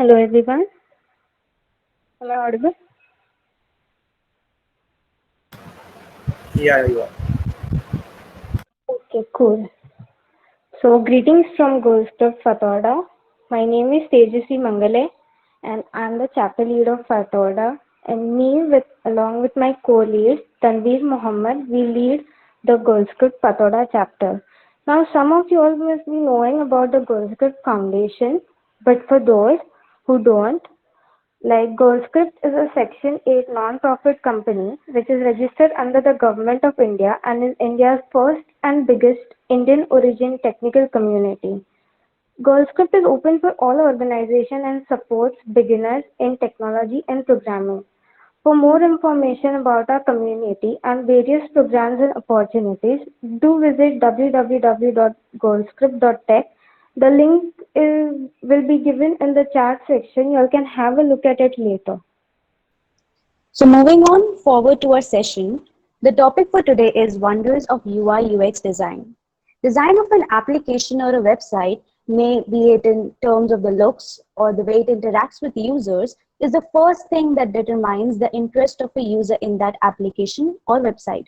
Hello everyone. Am I audible? Yeah, you are. Okay, cool. So greetings from GirlScript Fatorda. My name is Tejasvi Mangale and I'm the chapter lead of Fatorda. And me along with my co-lead Tanveer Muhammad, we lead the GirlScript Fatorda chapter. Now some of you all must be knowing about the GirlScript Foundation, but for those who don't, like GirlScript is a Section 8 non-profit company which is registered under the Government of India and is India's first and biggest Indian origin technical community. GirlScript is open for all organizations and supports beginners in technology and programming. For more information about our community and various programs and opportunities, do visit www.goalscript.tech. The link will be given in the chat section. You all can have a look at it later. So moving on forward to our session, the topic for today is wonders of UI UX design. Design of an application or a website, may be it in terms of the looks or the way it interacts with users, is the first thing that determines the interest of a user in that application or website.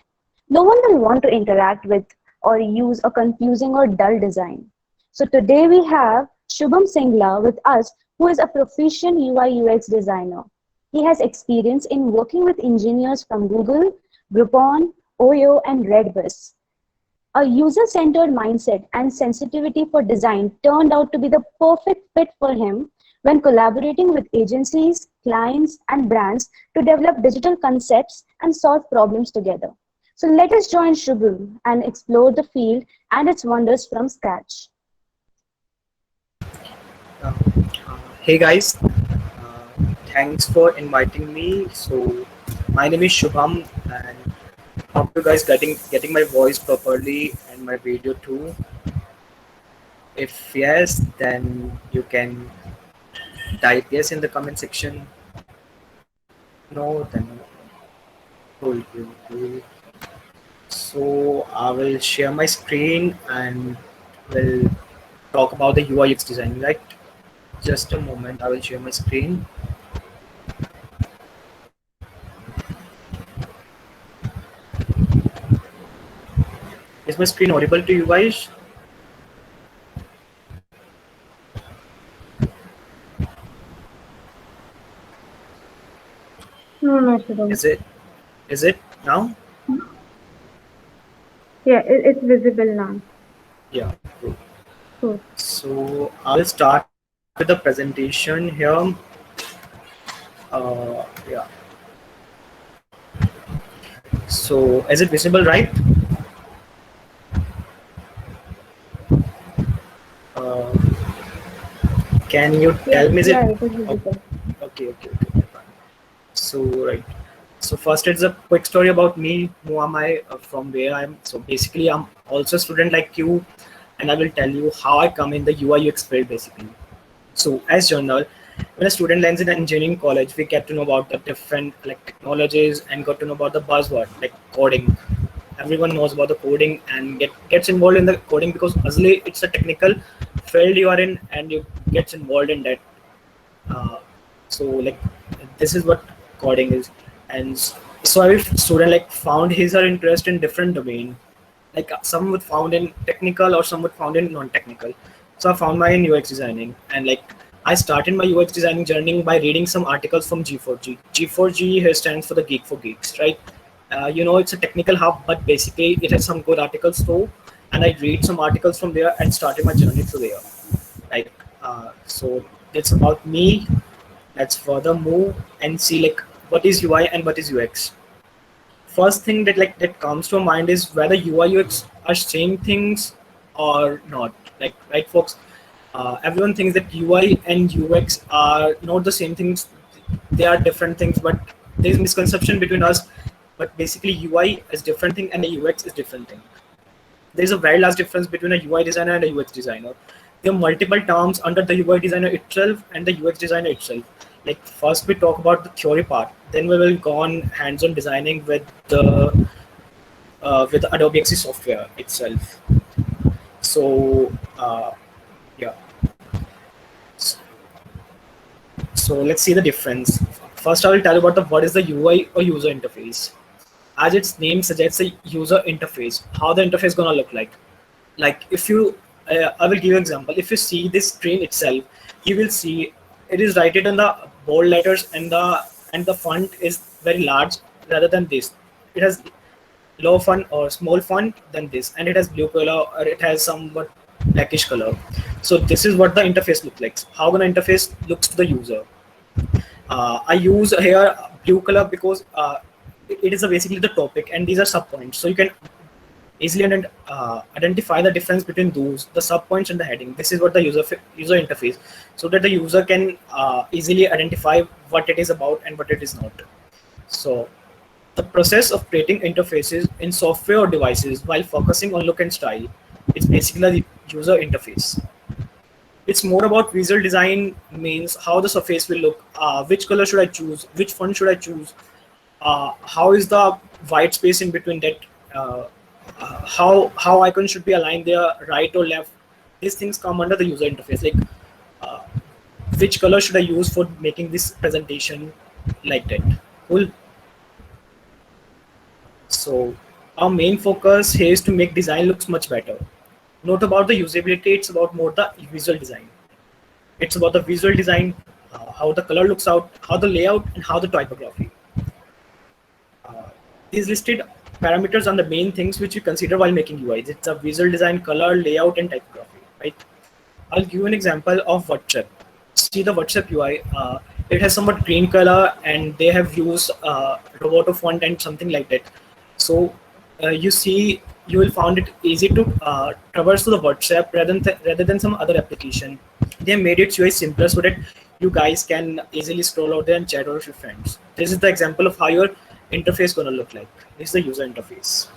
No one will want to interact with or use a confusing or dull design. So today we have Shubham Singla with us, who is a proficient UI UX designer. He has experience in working with engineers from Google, Groupon, OYO, and Redbus. A user-centered mindset and sensitivity for design turned out to be the perfect fit for him when collaborating with agencies, clients, and brands to develop digital concepts and solve problems together. So let us join Shubham and explore the field and its wonders from scratch. Uh, hey guys, thanks for inviting me. So, my name is Shubham, and hope you guys getting my voice properly and my video too. If yes, then you can type yes in the comment section. No, then cool. So I will share my screen and will talk about the UI UX design. Right? Just a moment. I will share my screen. Is my screen audible to you guys? No, no, Shubham. Is it now? Yeah, it's visible now. Yeah. Cool. Cool. So I will start with the presentation here. Yeah. So is it visible, right? Uh, can you Yeah, tell me is it? yeah, it is Oh, visible. okay. Fine. So right. So first, it's a quick story about me. Who am I? From where I'm. So basically, I'm also a student like you, and I will tell you how I come in the UI UX field basically. So as general, when a student lands in an engineering college, we get to know about the different like technologies and got to know about the buzzword like coding. Everyone knows about the coding and gets involved in the coding because usually it's a technical field you are in and you gets involved in that. Uh, so like this is what coding is, and so every student like found his or interest in different domain. Like some would found in technical or some would found in non-technical. So I found mine in UX designing, and like I started my UX designing journey by reading some articles from G4G. G4G here stands for the Geek for Geeks, right? It's a technical hub, but basically it has some good articles too. And I read some articles from there and started my journey through there. Like, so it's about me. Let's further move and see like what is UI and what is UX. First thing that comes to mind is whether UI UX are same things or not. Like, right, folks? Everyone thinks that UI and UX are not the same things. They are different things, but there's misconception between us. But basically, UI is different thing and the UX is different thing. There is a very large difference between a UI designer and a UX designer. There are multiple terms under the UI designer itself and the UX designer itself. Like first we talk about the theory part, then we will go on hands-on designing with the Adobe XD software itself. So yeah, So let's see the difference. First, I will tell you about the what is the UI or user interface. As its name suggests, a user interface. How the interface gonna look like? Like if you, I will give you an example. If you see this screen itself, you will see it is written in the bold letters, and the font is very large rather than this. It has low font or small font than this, and it has blue color or it has somewhat blackish color. So this is what the interface looks like. How gonna interface looks to the user. I use here blue color because it is basically the topic, and these are sub points, so you can easily identify the difference between those, the sub points and the heading. This is what the user interface, so that the user can easily identify what it is about and what it is not. So the process of creating interfaces in software or devices while focusing on look and style, it's basically the user interface. It's more about visual design, means how the surface will look, which color should I choose, which font should I choose, how is the white space in between that, how icons should be aligned there, right or left. These things come under the user interface, like uh, which color should I use for making this presentation, like that. Cool. So our main focus here is to make design looks much better. Not about the usability, it's about more the visual design. It's about the visual design, how the color looks out, how the layout, and how the typography. These listed parameters are the main things which you consider while making UIs. It's a visual design, color, layout, and typography, right? I'll give you an example of WhatsApp. See the WhatsApp UI. It has somewhat green color, and they have used Roboto font and something like that. So you will find it easy to traverse to the WhatsApp rather than some other application. They made it UI simpler so that you guys can easily scroll out there and chat with your friends. This is the example of how your interface gonna look like. This is the user interface.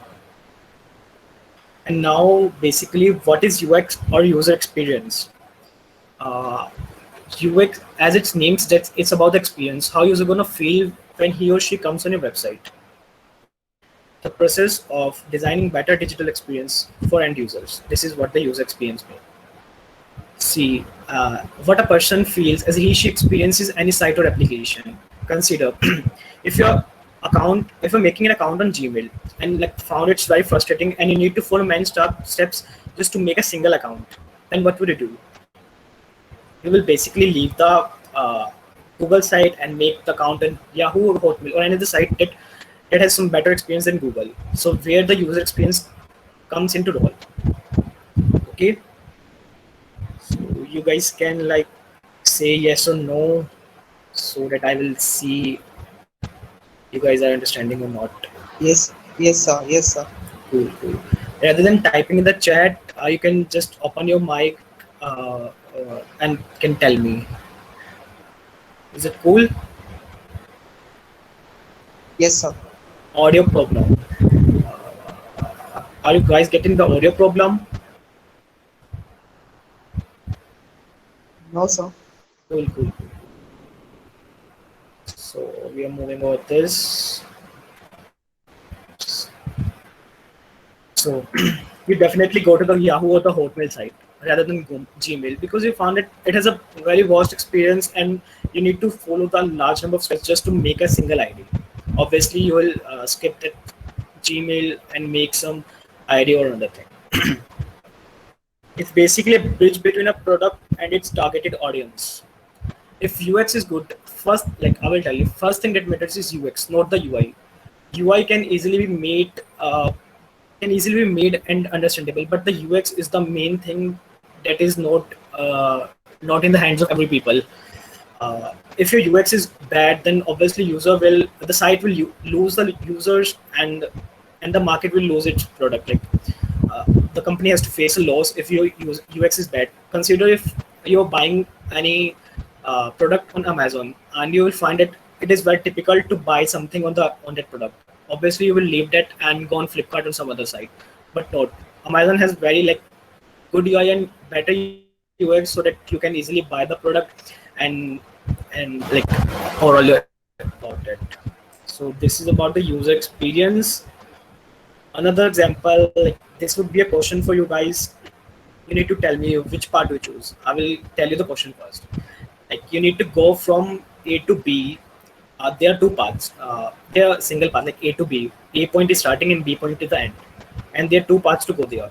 And now basically, what is UX or user experience? UX, as its name suggests, it's about the experience, how user gonna feel when he or she comes on your website. The process of designing better digital experience for end users. This is what the user experience means. See what a person feels as she experiences any site or application. Consider if you're making an account on Gmail and like found it's very frustrating and you need to follow many steps just to make a single account, then what would you do? You will basically leave the Google site and make the account in Yahoo or Hotmail or any other site that has some better experience than Google. So where the user experience comes into role. Okay. So you guys can like say yes or no, so that I will see you guys are understanding or not. Yes, yes, sir. Yes, sir. Cool, cool. Rather than typing in the chat, you can just open your mic and can tell me. Is it cool? Yes, sir. Audio problem. Are you guys getting the audio problem? No, sir. Cool, cool, cool. So we are moving over this. So you definitely go to the Yahoo or the Hotmail site rather than Gmail, because you found it has a very vast experience and you need to follow the large number of steps just to make a single ID. Obviously, you will skip that Gmail and make some ID or another thing. It's basically a bridge between a product and its targeted audience. If UX is good, first, like I will tell you, first thing that matters is UX, not the UI. UI can easily be made and understandable, but the UX is the main thing that is not in the hands of every people. If your UX is bad, then obviously the site will lose the users, and the market will lose its product. Like the company has to face a loss if your UX is bad. Consider if you're buying any product on Amazon, and you will find that it is very typical to buy something on that product. Obviously, you will leave that and go on Flipkart or some other site, but not. Amazon has very like good UI and better UX so that you can easily buy the product and like overall about it. So this is about the user experience. Another example, like this would be a question for you guys. You need to tell me which part you choose. I will tell you the question first. Like you need to go from A to B. There are two paths. There are single path like A to B. A point is starting and B point is the end, and there are two paths to go there.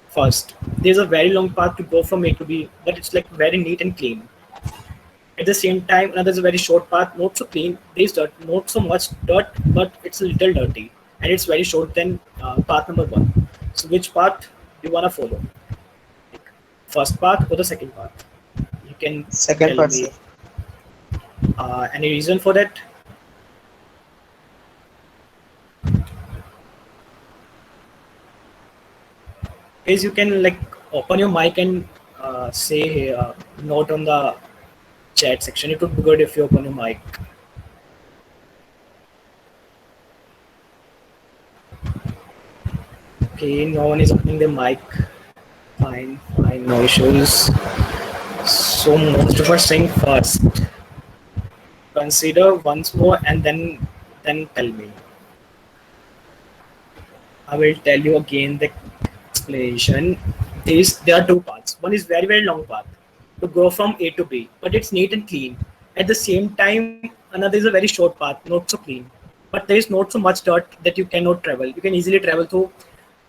First, there's a very long path to go from A to B, but it's like very neat and clean. At the same time, another is a very short path, not so clean. There's dirt, not so much dirt, but it's a little dirty, and it's very short than path number one. So, which path do you wanna follow? Like, first path or the second path? You can Second tell part, me sir. any reason for that. Is you can like open your mic and say note on the chat section. It would be good if you open your mic. Okay, no one is opening the mic. Fine, fine, no issues. So most of us saying first. Consider once more and then tell me. I will tell you again the explanation. There are two paths. One is very long path to go from A to B, but it's neat and clean. At the same time, another is a very short path, not so clean. But there is not so much dirt that you cannot travel. You can easily travel through.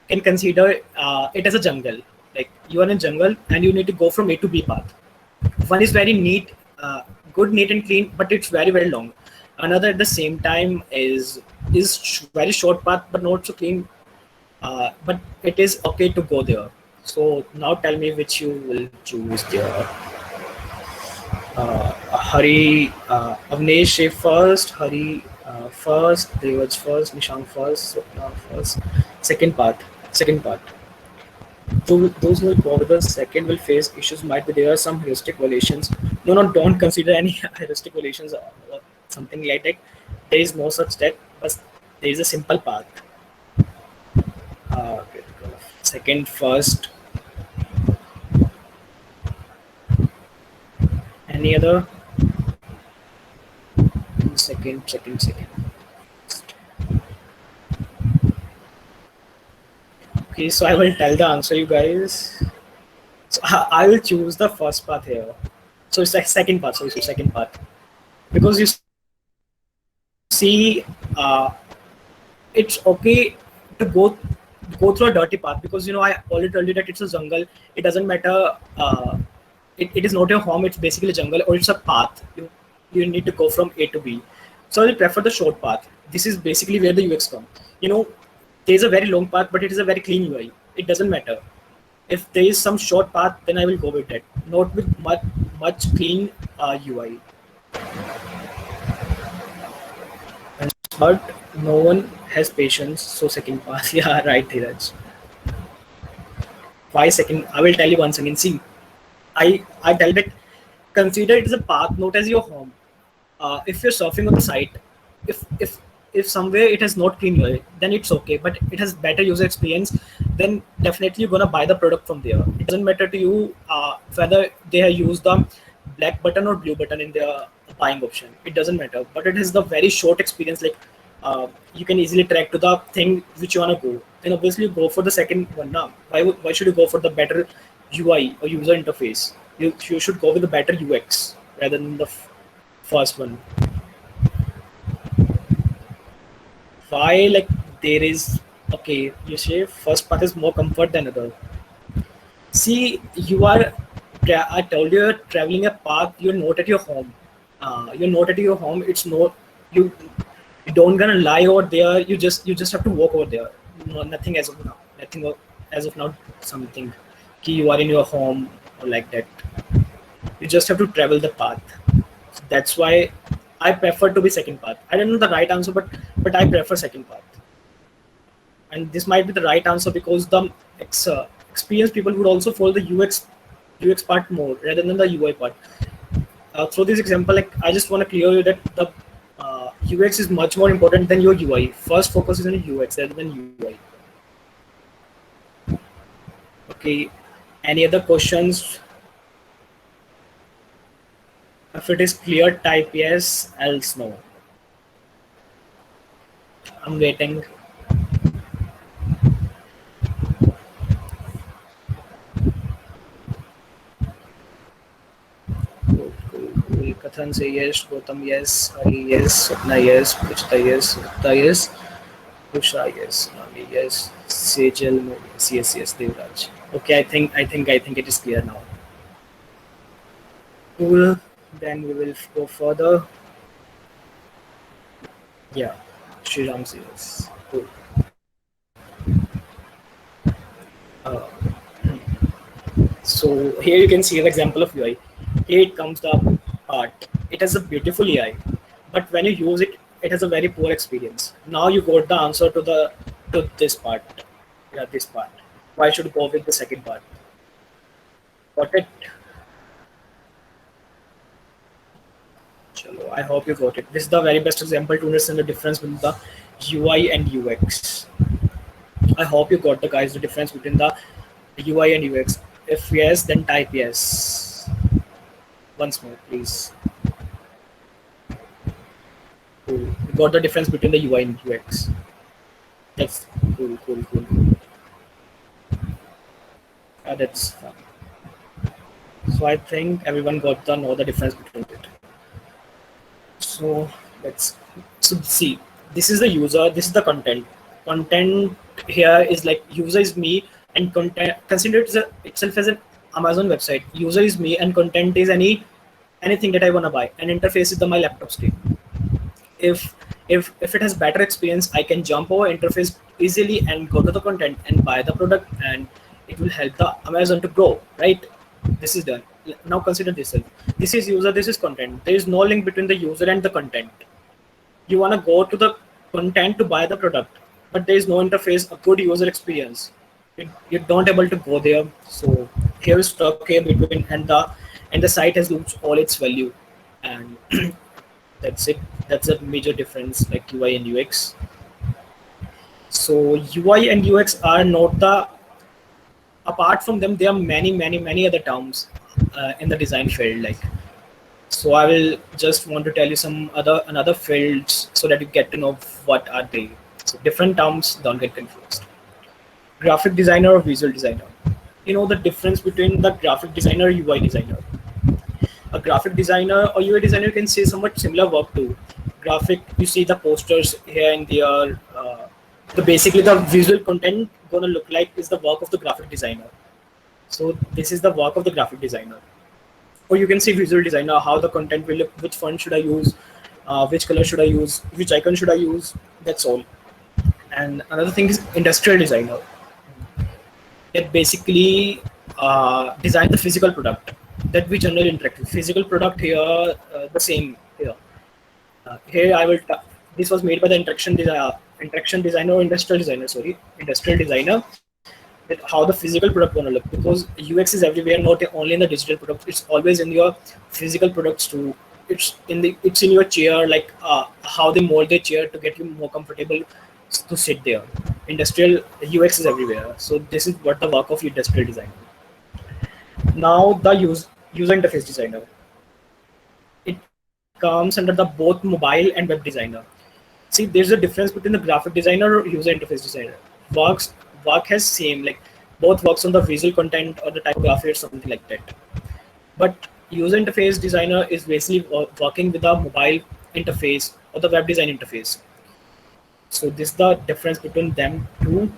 Can consider it as a jungle. Like you are in jungle and you need to go from A to B path. One is very neat, good, neat and clean, but it's very long. Another at the same time is very short path, but not so clean. But it is okay to go there. So now tell me which you will choose there. Hari, Avnesh first, Hari first, Devaj first, Nishant first, Swapna first. Second part. Second part. Those who will go with the second will face issues. Might be there are some heuristic violations. No, don't consider any heuristic violations or something like that. There is no such that, but there is a simple path. Okay, second, first. Any other? Second. Okay, so I will tell the answer, you guys. So I will choose the first path here. So it's like second part. So second part, because you see, it's okay to go through a dirty path because I already told you that it's a jungle. It doesn't matter. It is not your home. It's basically a jungle or it's a path. You need to go from A to B. So I will prefer the short path. This is basically where the UX come. There is a very long path, but it is a very clean UI. It doesn't matter. If there is some short path, then I will go with that. Not with much clean UI. And third, no one has patience. So second path, yeah, right, Dheeraj. Why second? I will tell you once again. See, I tell that consider it as a path, not as your home. If you're surfing on the site, if somewhere it has not clean UI, then it's okay. But it has better user experience, then definitely you're gonna buy the product from there. It doesn't matter to you whether they have used the black button or blue button in their buying option. It doesn't matter. But it has the very short experience. Like you can easily track to the thing which you wanna go. Then obviously you go for the second one now. Why should you go for the better UI or user interface? You should go with the better UX rather than the first one. Why, like, there is, okay, you say first path is more comfort than other. See, I told you, you're traveling a path. You're not at your home. You're not at your home. It's not you. You don't gonna lie over there. You just have to walk over there. No, nothing as of now. Nothing as of now. Something. Ki you are in your home or like that. You just have to travel the path. That's why I prefer to be second path. I don't know the right answer, but I prefer second path. And this might be the right answer because the experienced people would also follow the UX part more rather than the UI part. Through this example, like I just want to clear you that the UX is much more important than your UI. First focus is on UX rather than UI. Okay. Any other questions? If it is clear, type yes, else no. I'm waiting. Cool. Kathan say yes, Gautam yes, Hari yes, Swapna yes, Puchita yes, Sukta yes, Usha yes, Nami yes, Sejal no yes, yes, Devraj. Okay, I think it is clear now. Cool. Then we will go further. Yeah, Sriram says. Cool. Uh, so here you can see an example of UI. Here it comes the part. It has a beautiful AI, but when you use it, it has a very poor experience. Now you got the answer to this part. Yeah, this part. Why should go with the second part? Got it? Chalo, I hope you got it. This is the very best example to understand the difference between the UI and UX. I hope you got the guys the difference between the UI and UX. If yes, then type yes. Once more, please. Cool. You got the difference between the UI and UX. That's cool, cool, cool. That's fun. So I think everyone got to know the difference between it. So let's see. This is the user. This is the content. Content here is like user is me and content. Consider itself as an Amazon website. User is me and content is anything that I wanna buy. And interface is my laptop screen. If it has better experience, I can jump over interface easily and go to the content and buy the product, and it will help the Amazon to grow, right? This is done. Now consider this. This is user, this is content. There is no link between the user and the content. You want to go to the content to buy the product, but there is no interface, a good user experience. You don't able to go there. So here is stuck here between, and the site has lost all its value, and that's it. That's a major difference, like UI and UX. So UI and UX are not the, apart from them, there are many other terms in the design field. Like, so I will just want to tell you some another fields so that you get to know what are they. So different terms, don't get confused. Graphic designer or visual designer. You know the difference between the graphic designer or UI designer. A graphic designer or UI designer can say somewhat similar work too. Graphic, you see the posters here and there. Basically the visual content gonna look like is the work of the graphic designer. So this is the work of the graphic designer. Or you can see visual designer, how the content will look, which font should I use, which color should I use, which icon should I use. That's all. And another thing is industrial designer. It basically design the physical product that we generally interact with. Physical product here, the same here. Here I will. This was made by the interaction designer or industrial designer. Sorry, industrial designer. That how the physical product gonna look, because UX is everywhere, not only in the digital product. It's always in your physical products too. It's in your chair, like how they mold their chair to get you more comfortable to sit there. Industrial UX is everywhere. So this is what the work of industrial designer. Now the user interface designer. It comes under the both mobile and web designer. See, there's a difference between the graphic designer or user interface designer. Work has same, like both works on the visual content or the typography or something like that. But user interface designer is basically working with the mobile interface or the web design interface. So this is the difference between them two.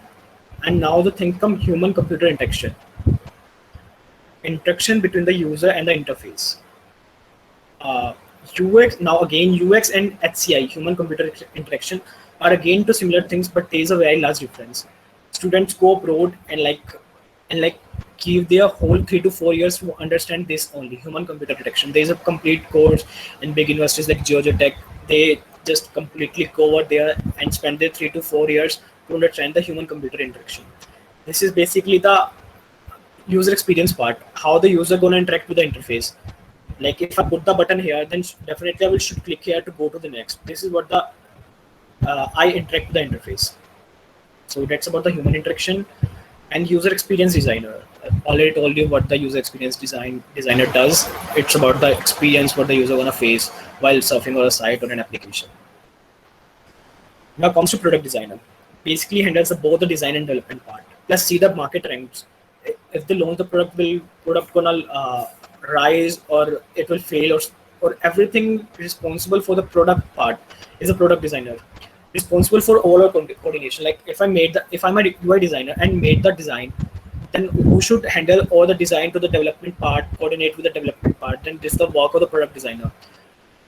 And now the thing come human computer interaction. Interaction between the user and the interface. UX, now again UX and HCI, human computer interaction, are again two similar things, but there is a very large difference. Students go abroad and give their whole 3 to 4 years to understand this only, human computer interaction. There is a complete course in big universities like Georgia Tech. They just completely go over there and spend their 3 to 4 years to understand the human computer interaction. This is basically the user experience part, how the user gonna interact with the interface. Like if I put the button here, then definitely I will should click here to go to the next. This is what the I interact with the interface. So that's about the human interaction. And user experience designer. I already told you what the user experience designer does. It's about the experience what the user gonna face while surfing on a site or an application. Now comes to product designer. Basically handles both the design and development part. Plus see the market trends. If they launch the product, will product gonna rise or it will fail, or or everything responsible for the product part is a product designer. Responsible for overall coordination. Like if I'm a UI designer and made the design, then who should handle all the design to the development part, coordinate with the development part? Then this is the work of the product designer.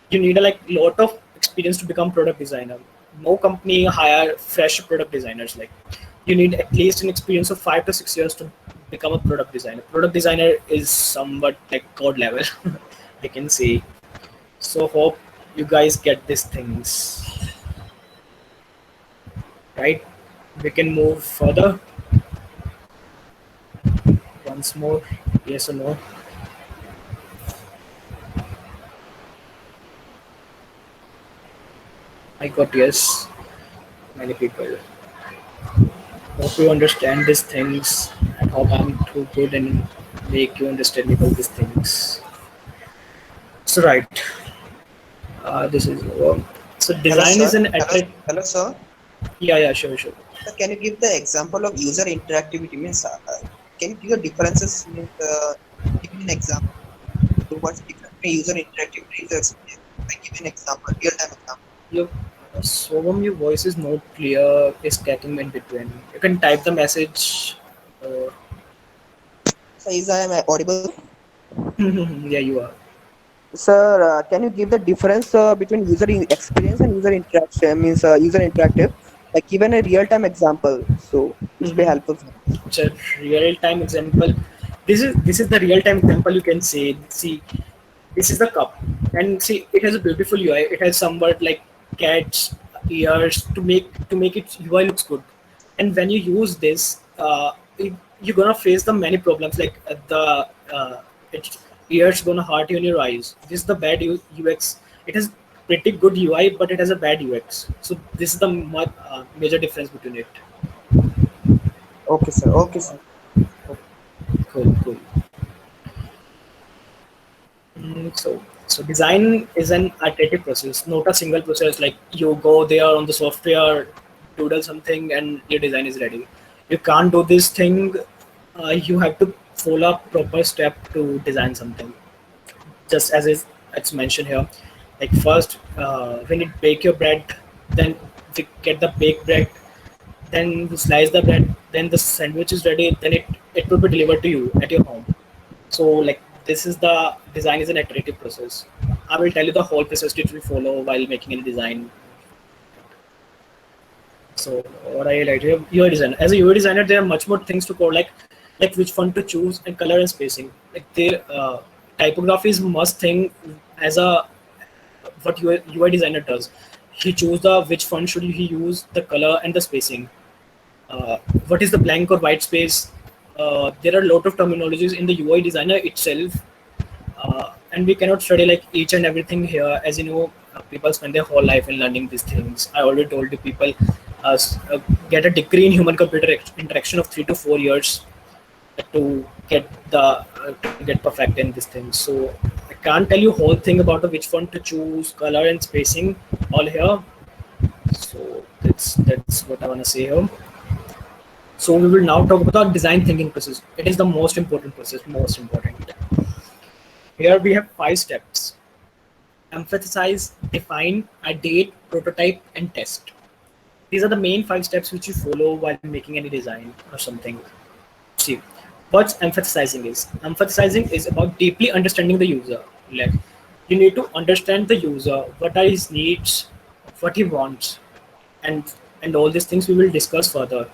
You need a like lot of experience to become product designer. No company hire fresh product designers. Like you need at least an experience of 5 to 6 years to become a product designer. Product designer is somewhat like god level, I can say. So hope you guys get these things right. We can move further once more. Yes or no? I got yes. Many people. Hope you understand these things and hope I'm too good and make you understand about these things. So right, this is so Hello, design is sir. an Hello, sir. yeah, sure, sure. Sir, can you give the example of user interactivity? Means, can you give the differences? Means, give me an example. So what's different between user interactivity and user experience? Like, give me an example, real-time example. Your your voice is not clear. Is getting in between. You can type the message. Uh, So, is I am audible? yeah, you are. Sir, can you give the difference between experience and user interaction? Means user interactive, like given a real-time example. So this will be helpful for us. It's a real time example. This is the real time example. You can say, see, this is the cup, and see, it has a beautiful UI. It has somewhat like cats ears to make its UI looks good. And when you use this, you're gonna face the many problems like the it, ears gonna hurt you in your eyes. This is the bad UX. It has pretty good UI, but it has a bad UX. So this is the major difference between it. Okay, sir. Okay, sir. Cool, cool. So design is an iterative process, not a single process. Like you go there on the software, doodle something, and your design is ready. You can't do this thing. You have to follow a proper step to design something. Just as it's mentioned here, like first, when you bake your bread, then we get the baked bread, then you slice the bread, then the sandwich is ready, then it will be delivered to you at your home. So like this is the design is an iterative process. I will tell you the whole process which we follow while making any design. So what I like UI designer. As a UI designer, there are much more things to code, like which font to choose and color and spacing. Like the typography is must thing as a what UI designer does. He choose the which font should he use, the color and the spacing. What is the blank or white space? There are a lot of terminologies in the UI designer itself, and we cannot study like each and everything here. As you know, people spend their whole life in learning these things. I already told you people get a degree in human computer interaction of 3 to 4 years to get perfect in this thing. So I can't tell you whole thing about which font to choose, color and spacing all here. So that's what I want to say here. So we will now talk about design thinking process. It is the most important process, most important. Here we have 5 steps: emphasize, define, ideate, prototype, and test. These are the main 5 steps which you follow while making any design or something. See, what's emphasizing is? Emphasizing is about deeply understanding the user. Like you need to understand the user, what are his needs, what he wants, and all these things we will discuss further.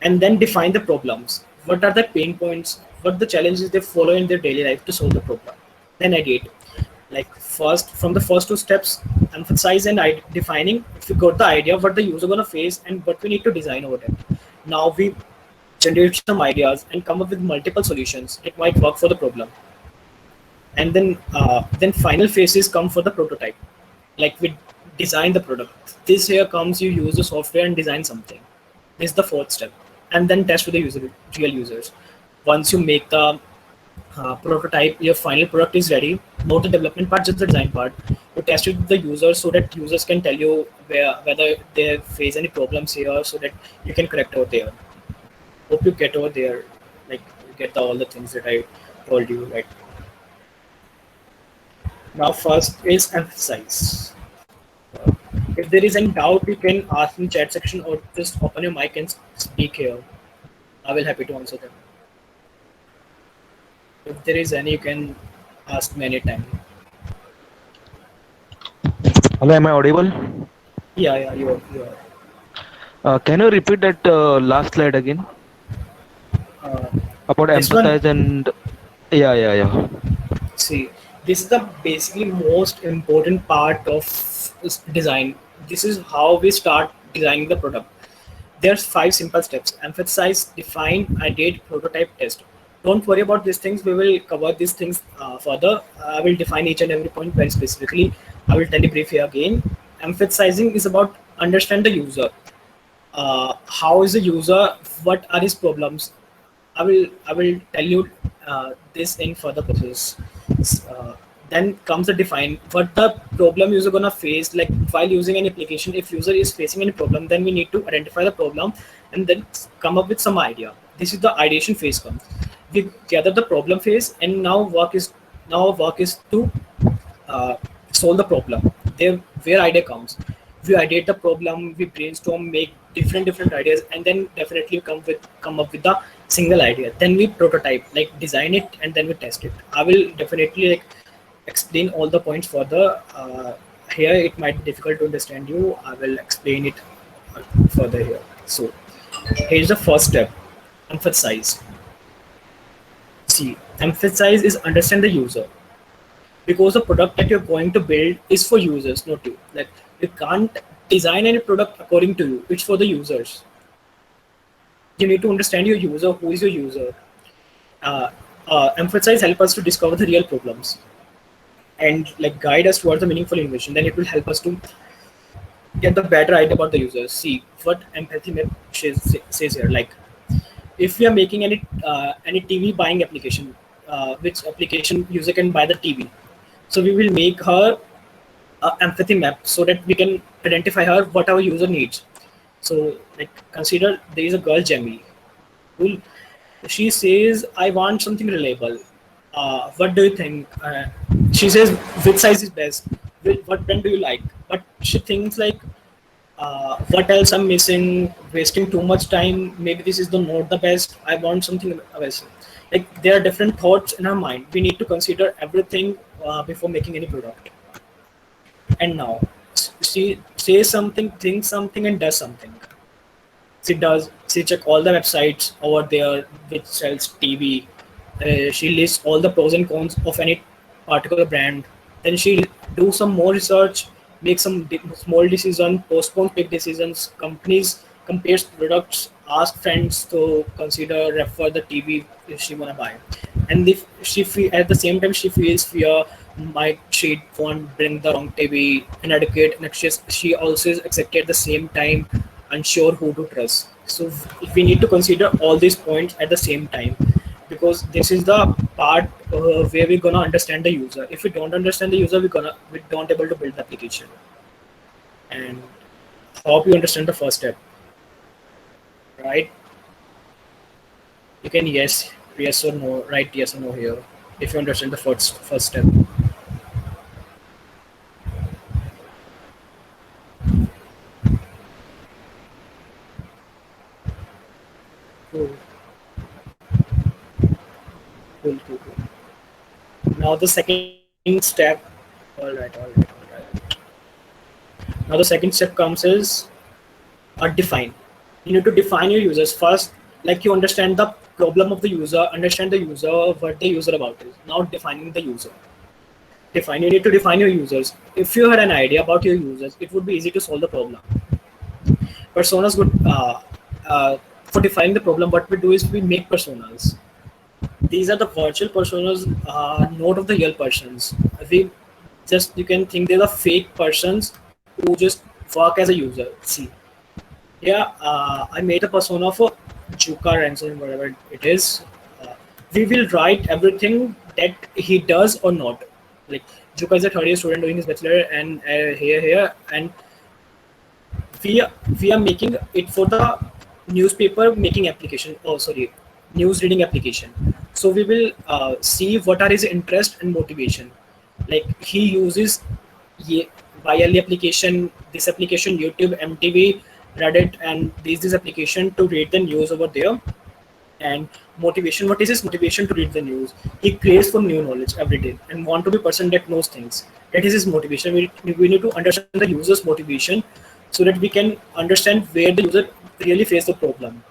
And then define the problems. What are the pain points? What the challenges they follow in their daily life to solve the problem? Then ideate. Like first, from the first 2 steps, emphasize and defining. If we got the idea of what the user gonna face and what we need to design over it. Now we generate some ideas and come up with multiple solutions. It might work for the problem. And then final phases come for the prototype. Like we design the product. This here comes you use the software and design something. This is the 4th step. And then test with the real users. Once you make the prototype, your final product is ready. Not the development part, just the design part. You test it with the users so that users can tell you whether they face any problems here, so that you can correct over there. Hope you get over there, like you get all the things that I told you. Like Now, first is emphasize. If there is any doubt, you can ask in chat section or just open your mic and speak here. I will happy to answer them. If there is any, you can ask me anytime. Hello, am I audible? Yeah, you are. Can you repeat that last slide again Uh, about this one, empathize and yeah. see, this is the basically most important part of design. This is how we start designing the product. There's five simple steps: emphasize, define, ideate, prototype, test. Don't worry about these things. We will cover these things further. I will define each and every point very specifically. I will tell you briefly again. Emphasizing is about understand the user. How is the user? What are his problems? I will tell you this in further process. Uh, then comes the define what the problem user gonna face. Like while using an application, if user is facing any problem, then we need to identify the problem and then come up with some idea. This is the ideation phase comes. We gather the problem phase, and now work is to uh, solve the problem. There, where idea comes, we ideate the problem, we brainstorm, make different ideas, and then definitely come up with the single idea. Then we prototype, like design it, and then we test it. I will definitely like explain all the points further. Here it might be difficult to understand you. I will explain it further here. So here's the first step: emphasize. See, emphasize is understand the user, because the product that you're going to build is for users, not you. Like you can't design any product according to you. It's for the users. You need to understand your user. Who is your user? Uh, Emphasize help us to discover the real problems and like guide us towards the meaningful innovation. Then it will help us to get the better idea about the user. See what empathy map says here. Like if we are making any TV buying application, which application user can buy the TV. So we will make her empathy map so that we can identify her what our user needs. So like consider there is a girl Jamie who she says I want something reliable. What do you think? She says which size is best. What brand do you like? But she thinks like what else I'm missing, wasting too much time. Maybe this is the not the best. I want something else. Like there are different thoughts in our mind. We need to consider everything before making any product. And now she says something, thinks something, and does something. She check all the websites over there which sells TV. She lists all the pros and cons of any particular brand. Then she do some more research, make some small decision, postpone big decisions. Companies compares products, ask friends to consider refer the TV if she wanna buy. And if at the same time she feels fear, might she won't bring the wrong TV, inadequate, and she also is accepted at the same time, unsure who to trust. So we need to consider all these points at the same time, because this is the part where we're gonna understand the user. If we don't understand the user, we don't able to build the application. And hope you understand the first step, right? You can yes or no, write yes or no here if you understand the first step. Cool. Cool. Now the second step. All right. Now the second step comes is define. You need to define your users first. Like you understand the problem of the user, understand the user, what the user about is. Now defining the user. You need to define your users. If you had an idea about your users, it would be easy to solve the problem. Personas would for defining the problem, what we do is we make personas. These are the virtual personas, not of the real persons. We just, you can think they're the fake persons who just work as a user. See, yeah, I made a persona for Juka Ransom, whatever it is. We will write everything that he does or not. Like Juka is a third year student doing his bachelor, and here, and we we are making it for the newspaper making application. Oh, sorry, news reading application. So we will see what are his interest and motivation. Like he uses YL application, this application, YouTube, MTV, Reddit, and this application to read the news over there. And motivation, what is his motivation to read the news? He craves for new knowledge every day and want to be a person that knows things. That is his motivation. We need to understand the user's motivation so that we can understand where the user really face the problem.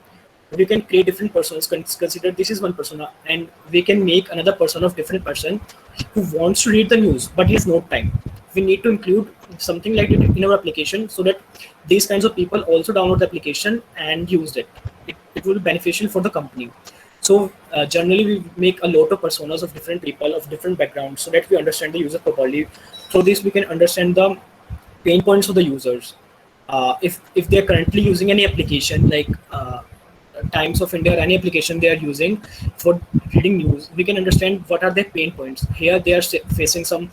We can create different personas, consider this is one persona, and we can make another person of different person who wants to read the news but he has no time. We need to include something like it in our application so that these kinds of people also download the application and use it will be beneficial for the company. So generally we make a lot of personas of different people of different backgrounds so that we understand the user properly. Through this we can understand the pain points of the users. If they're currently using any application like Times of India or any application they are using for reading news, we can understand what are their pain points. Here they are facing some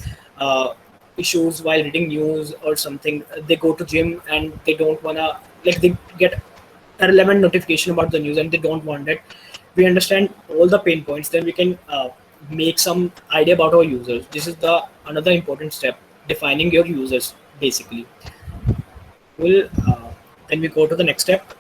issues while reading news or something. They go to gym and they don't wanna, like, they get a relevant notification about the news and they don't want it. We understand all the pain points, then we can make some idea about our users. This is the another important step, defining your users basically. Well, then we go to the next step.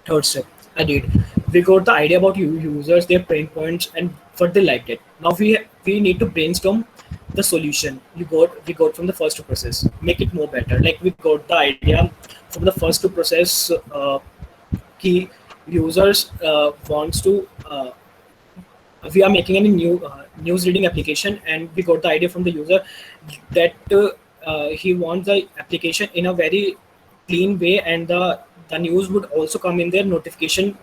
Third step, I did. We got the idea about users, their pain points, and what they liked it. Now we need to brainstorm the solution we got from the first two process. Make it more better. Like we got the idea from the first two process. Key users wants to. We are making any new news reading application, and we got the idea from the user that he wants the application in a very clean way, and the news would also come in their notification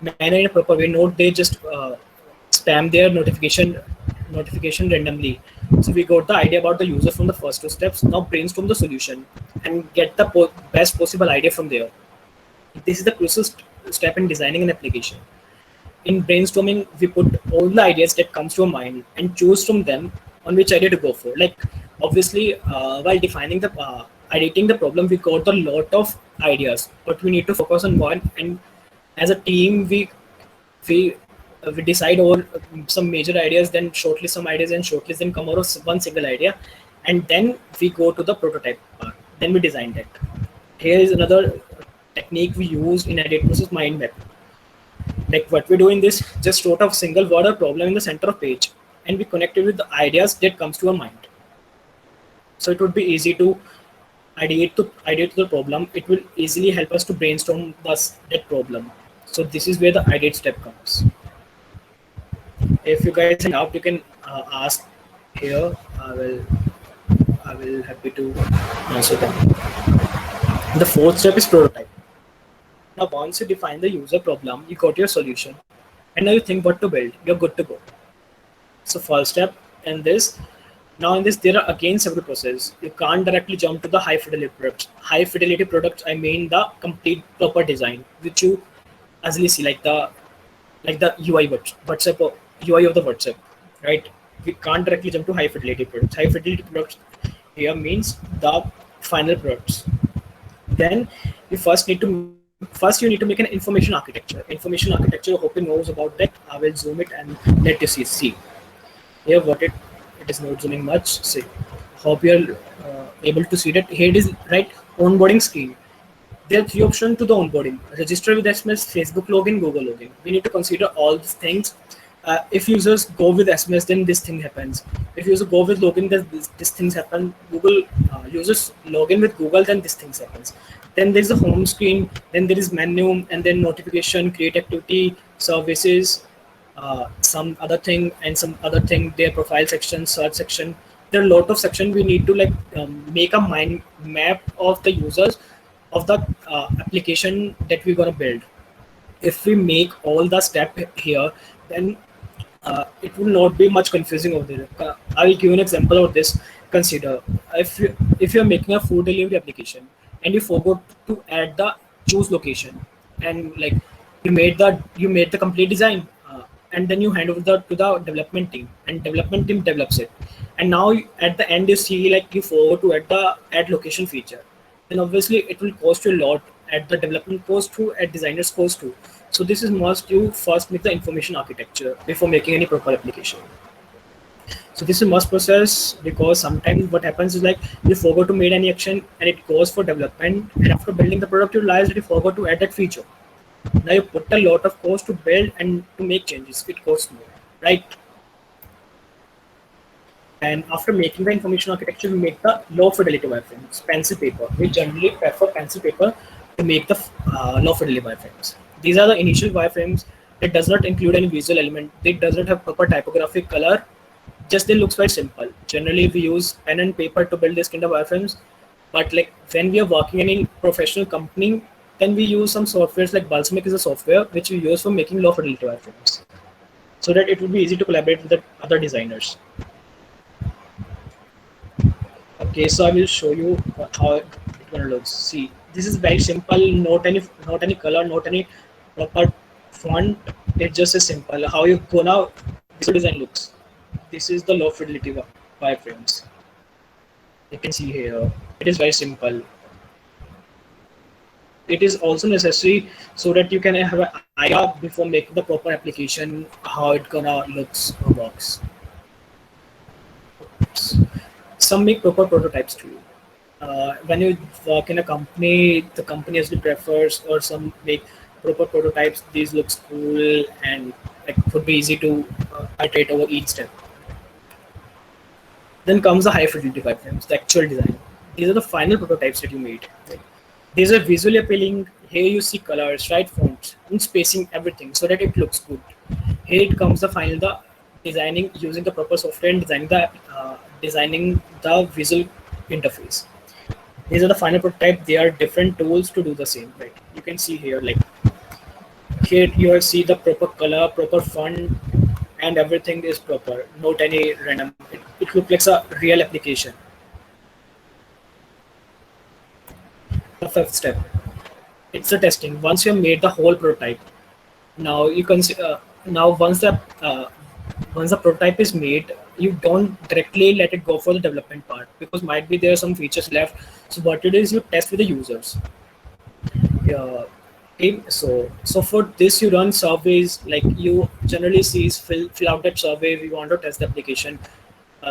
manner in a proper way. Not they just spam their notification randomly. So we got the idea about the user from the first two steps. Now brainstorm the solution and get the best possible idea from there. This is the crucial step in designing an application. In brainstorming, we put all the ideas that comes to our mind and choose from them on which idea to go for. Like obviously, while defining the editing the problem, we got a lot of ideas, but we need to focus on one. And as a team, we decide over some major ideas, then shortlist some ideas, and shortlist then come out of one single idea, and then we go to the prototype part. Then we design that. Here is another technique we use in edit process, mind map. Like what we do in this, just sort of single word or problem in the center of page, and we connect it with the ideas that comes to our mind. So it would be easy to ideate to the problem. It will easily help us to brainstorm that problem. So this is where the ideate step comes. If you guys have doubt, you can ask here. I will happy to answer them. The fourth step is prototype. Now, once you define the user problem, you got your solution, and now you think what to build. You're good to go. So, first step in this. Now, in this, there are again several processes. You can't directly jump to the high fidelity products. High fidelity products, I mean the complete proper design, which you easily see, like the UI WhatsApp or UI of the WhatsApp, right? We can't directly jump to high fidelity products. High fidelity products here means the final products. Then you you need to make an information architecture. Information architecture, hope you knows about that. I will zoom it and let you see. Here, what it is not zooming much. See, hope you're able to see that. Here it is, right? Onboarding screen. There are three options to the onboarding: register with SMS, Facebook login, Google login. We need to consider all these things. If users go with SMS, then this thing happens. If users go with login, then this things happen. Google users login with Google, then this things happens. Then there's the home screen, then there is menu, and then notification, create activity, services, some other thing, and some other thing. Their profile section, search section. There are a lot of sections. We need to make a mind map of the users of the application that we're gonna build. If we make all the step here, then it will not be much confusing over there. I will give you an example of this. Consider if you're making a food delivery application and you forgot to add the choose location, and like you made the complete design, and then you hand over to the development team, and development team develops it, and now at the end you see like you forgot to add the add location feature, then obviously it will cost you a lot at the development cost too, at designers cost too. So this is must you first make the information architecture before making any proper application. So this is must process because sometimes what happens is like you forgot to make any action and it goes for development, and after building the product you realize that you forgot to add that feature. Now you put a lot of cost to build and to make changes. It costs more, right? And after making the information architecture, we make the low fidelity wireframes, pencil paper. We generally prefer pencil paper to make the low fidelity wireframes. These are the initial wireframes. It does not include any visual element. It does not have proper typographic color. Just they looks quite simple. Generally, we use pen and paper to build this kind of wireframes. But like when we are working in a professional company, then we use some softwares like Balsamic is a software which we use for making low fidelity wireframes, so that it would be easy to collaborate with the other designers. Okay, so I will show you how it gonna look. See, this is very simple. Not any color, not any proper font. It's just a simple. How you gonna visual design looks. This is the low fidelity wireframes. You can see here. It is very simple. It is also necessary so that you can have an idea before making the proper application how it gonna looks or works. Some make proper prototypes too. When you work in a company, the company actually prefers or some make proper prototypes. These looks cool and like would be easy to iterate over each step. Then comes the high fidelity wireframes, the actual design. These are the final prototypes that you made. These are visually appealing. Here you see colors, right, fonts, and spacing, everything, so that it looks good. Here it comes the final, the designing using the proper software and designing the visual interface. These are the final prototype. There are different tools to do the same. Right? You can see here, like here you will see the proper color, proper font, and everything is proper. Not any random. It looks like a real application. The fifth step, it's the testing. Once you have made the whole prototype, now you can now once the prototype is made, you don't directly let it go for the development part because might be there are some features left. So what it is, you test with the users. Yeah. Okay, so for this you run surveys. Like you generally see is fill out that survey. We want to test the application.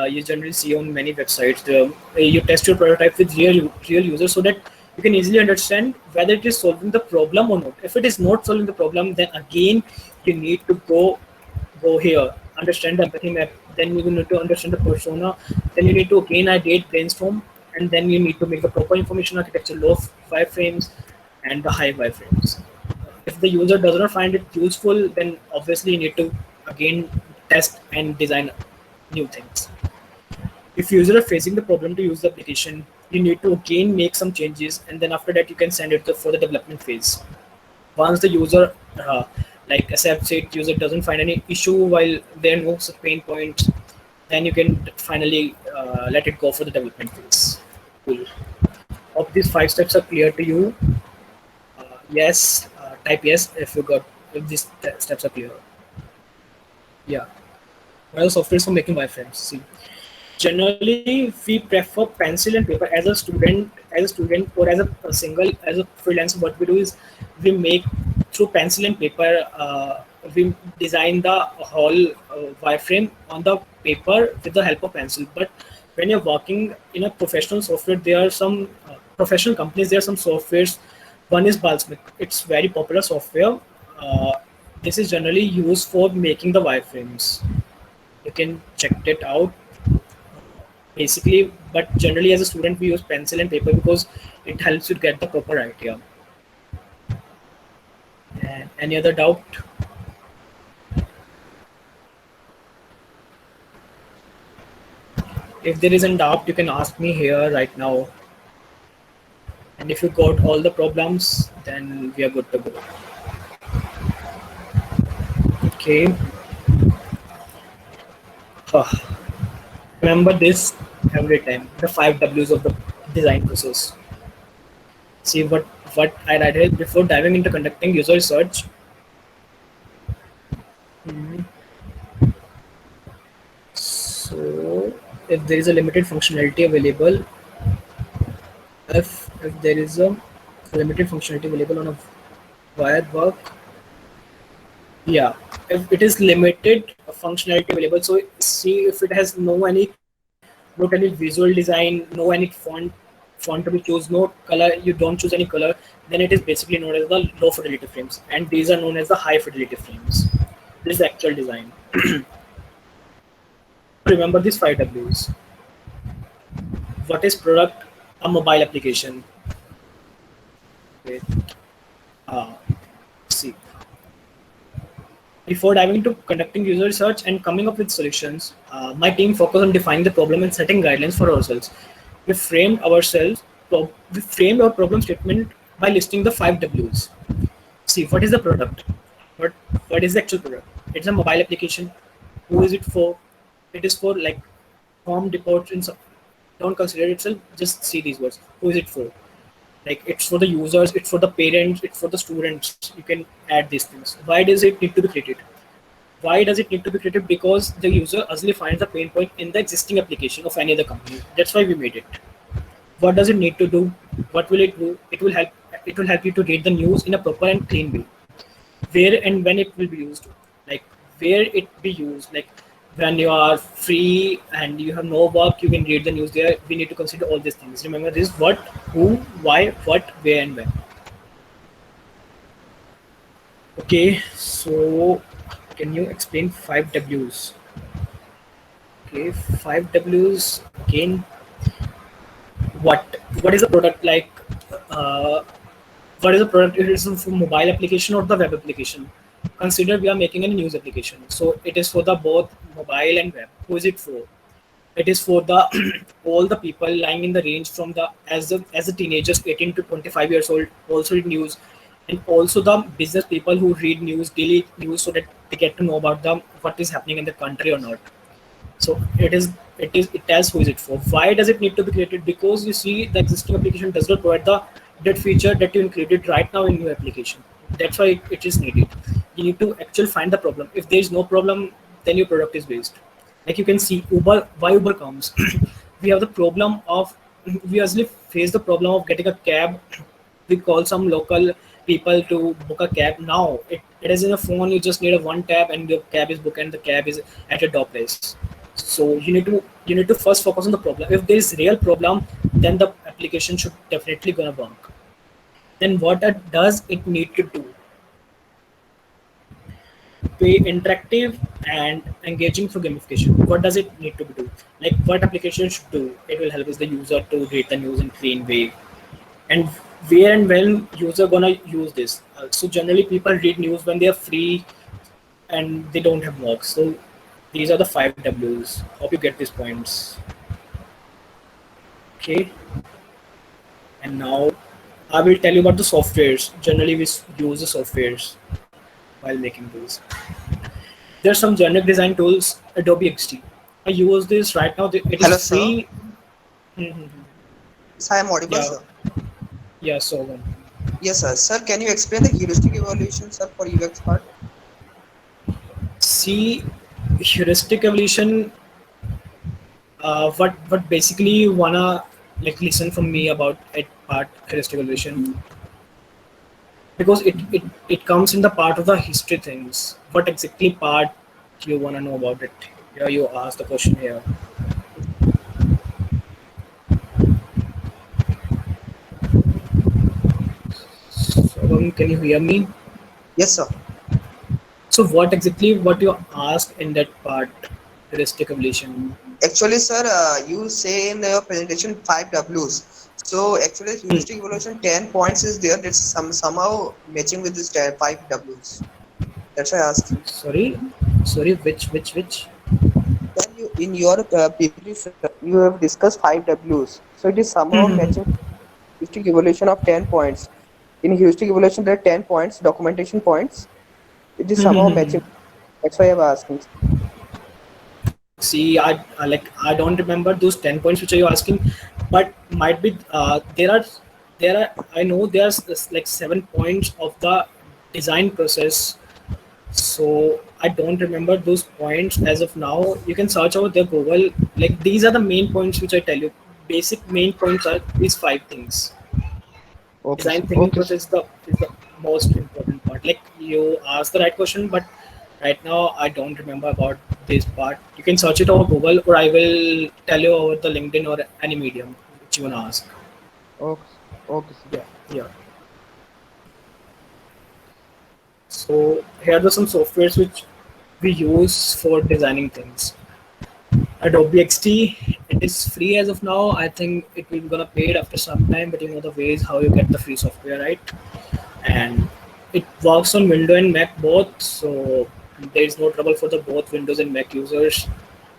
You generally see on many websites you test your prototype with real users so that you can easily understand whether it is solving the problem or not. If it is not solving the problem, then again you need to go here, understand the empathy map, then you need to understand the persona, then you need to again ideate, brainstorm, and then you need to make the proper information architecture, low wireframes and the high wireframes. If the user does not find it useful, then obviously you need to again test and design new things. If user are facing the problem to use the application, you need to again make some changes, and then after that you can send it for the development phase. Once the user like accepts it, user doesn't find any issue while there are no pain points, then you can finally let it go for the development phase. Cool. Hope these 5 steps are clear to you. Yes, type yes if these steps are clear. Yeah. What are the softwares for making wireframes? See, generally we prefer pencil and paper as a student or as a freelancer. What we do is we make through pencil and paper. We design the whole wireframe on the paper with the help of pencil. But when you're working in a professional software, there are some professional companies. There are some softwares. One is Balsamic. It's very popular software. This is generally used for making the wireframes. You can check it out. Basically, but generally as a student we use pencil and paper because it helps you get the proper idea. And any other doubt? If there is a doubt, you can ask me here right now, and if you got all the problems, then we are good to go. Okay. Remember this every time, the 5 W's of the design process. See what I write here before diving into conducting user research. So if there is a limited functionality available, if there is a limited functionality available on a wired work, Yeah, if it is limited functionality available, so see if it has not any visual design, no any font to be choose, no color, you don't choose any color, then it is basically known as the low fidelity frames, and these are known as the high fidelity frames. This is the actual design. Remember these 5 Ws. What is product? A mobile application. Okay. Uh, see. Before diving into conducting user research and coming up with solutions, my team focused on defining the problem and setting guidelines for ourselves. We framed we framed our problem statement by listing the 5 Ws. See, what is the product? What what is the actual product? It's a mobile application. Who is it for? It is for like home departments. Don't consider itself. Just see these words. Who is it for? Like it's for the users, it's for the parents, it's for the students. You can add these things. Why does it need to be created? Why does it need to be created? Because the user easily finds the pain point in the existing application of any other company. That's why we made it. What does it need to do? What will it do? It will help you to read the news in a proper and clean way. Where and when it will be used, like where it be used, like when you are free and you have no work, you can read the news there. We need to consider all these things. Remember this: what, who, why, what, where, and when. Okay, so can you explain 5 Ws? Okay, 5 Ws again. What is the product like? uh, what is the product? It is for mobile application or the web application. Consider we are making a news application, so it is for the both mobile and web. Who is it for? It is for the all the people lying in the range from the as a teenagers 18 to 25 years old also read news, and also the business people who read news, daily news, so that they get to know about the what is happening in the country or not. So it tells who is it for. Why does it need to be created? Because you see the existing application does not provide the that feature that you included right now in new application. That's why it is needed. You need to actually find the problem. If there is no problem, then your product is waste. Like you can see Uber, why Uber comes. We have the problem of we usually face the problem of getting a cab. We call some local people to book a cab. Now it is in a phone. You just need a one tap and your cab is booked and the cab is at your door place. So you need to first focus on the problem. If there is real problem, then the application should definitely gonna work. Then what it does it need to do? Be interactive and engaging through gamification. What does it need to do? Like what application should do? It will help us the user to read the news in clean way. And where and when user gonna use this? So generally people read news when they are free and they don't have work. So these are the 5 Ws. Hope you get these points. Okay. And now I will tell you about the softwares. Generally we use the softwares while making those. There's some generic design tools, Adobe XD. I use this right now. It Hello, is sir. free. Mhm. Yes, I am audible, Yeah, sir. yeah. So Yes, sir. Sir, can you explain the heuristic evaluation, sir, for UX part? see, heuristic evolution. What basically you wanna like listen from me about it part heuristic evolution, because it comes in the part of the history things. What exactly part you wanna know about it? Yeah, you ask the question here. So can you hear me? Yes, sir. So what you asked in that part, heuristic evolution? Actually, sir, you say in your presentation 5 Ws. So actually, heuristic evaluation 10 points is there. That's somehow matching with this 5 Ws. That's why I asked you. Sorry, which? Then you in your PPT, sir, you have discussed 5 Ws. So it is somehow Mhm. matching heuristic evaluation of 10 points. In heuristic evaluation, there are 10 points, documentation points. It is somehow matching. That's why I'm asking. See, I don't remember those 10 points which are you asking, but might be there are I know there's this, like 7 points of the design process. So I don't remember those points as of now. You can search out their Google. Like these are the main points which I tell you. Basic main points are these 5 things. Okay, Design sir. thinking Okay, sir. process is the most important part. Like you asked the right question, but right now I don't remember about this part. You can search it over Google, or I will tell you over the LinkedIn or any medium which you wanna ask. Okay, okay, sir. Yeah, yeah. So here are some softwares which we use for designing things. Adobe XD, it is free as of now. I think it will be gonna pay it after some time, but you know the ways how you get the free software, right? And it works on Windows and Mac both, so there is no trouble for the both Windows and Mac users.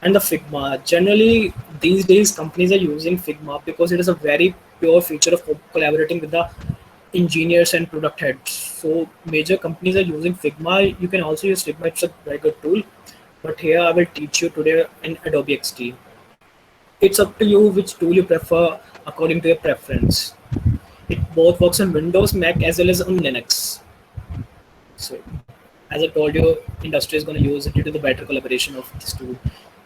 And the Figma, generally these days companies are using Figma because it is a very pure feature of collaborating with the engineers and product heads. So major companies are using Figma. You can also use Figma; it's a very good tool. But here I will teach you today in Adobe XD. It's up to you which tool you prefer according to your preference. It both works on Windows, Mac as well as on Linux. So as I told you, industry is going to use it due to the better collaboration of this tool.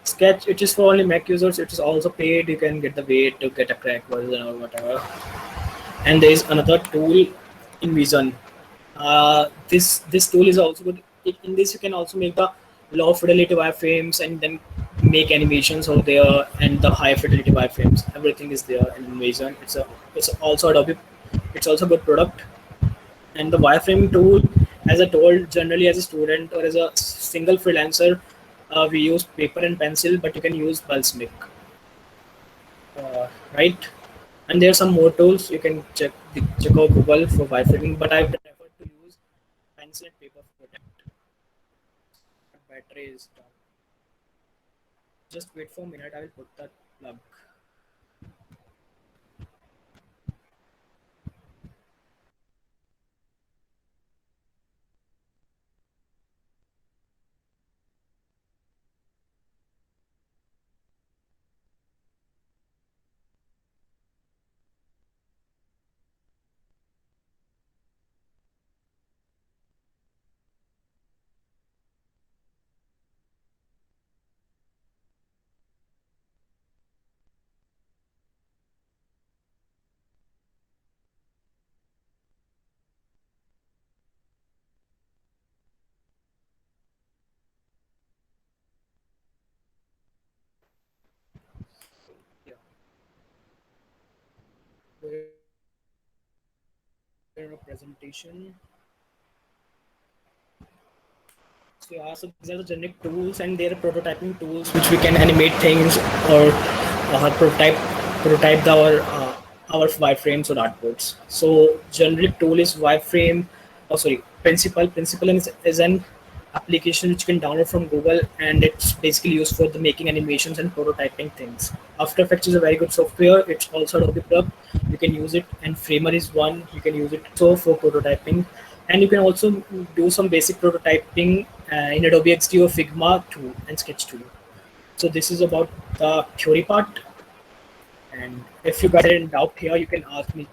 Sketch, it is for only Mac users. It is also paid. You can get the way to get a crack version or whatever. And there is another tool, InVision. This tool is also good. In this, you can also make the low fidelity wireframes and then make animations over there, and the high fidelity wireframes. Everything is there in InVision. It's also Adobe. It's also a good product. And the wireframing tool, as I told, generally as a student or as a single freelancer, we use paper and pencil, but you can use Pulsemic, right? And there are some more tools you can check out Google for wireframing, but I prefer to use pencil and paper for that. Battery is done. Just wait for a minute. I will put that plug. Yeah. We're in a presentation. So yeah, so these are the generic tools, and they are prototyping tools which we can animate things or prototype our wireframes or artboards. So generic tool is wireframe. Oh, sorry, Principal. Principal is an application which you can download from Google, and it's basically used for the making animations and prototyping things. After Effects is a very good software. It's also Adobe Plug. You can use it, and Framer is one. You can use it so for prototyping, and you can also do some basic prototyping in Adobe XD or Figma too, and Sketch too. So this is about the theory part, and if you guys are in doubt here, you can ask me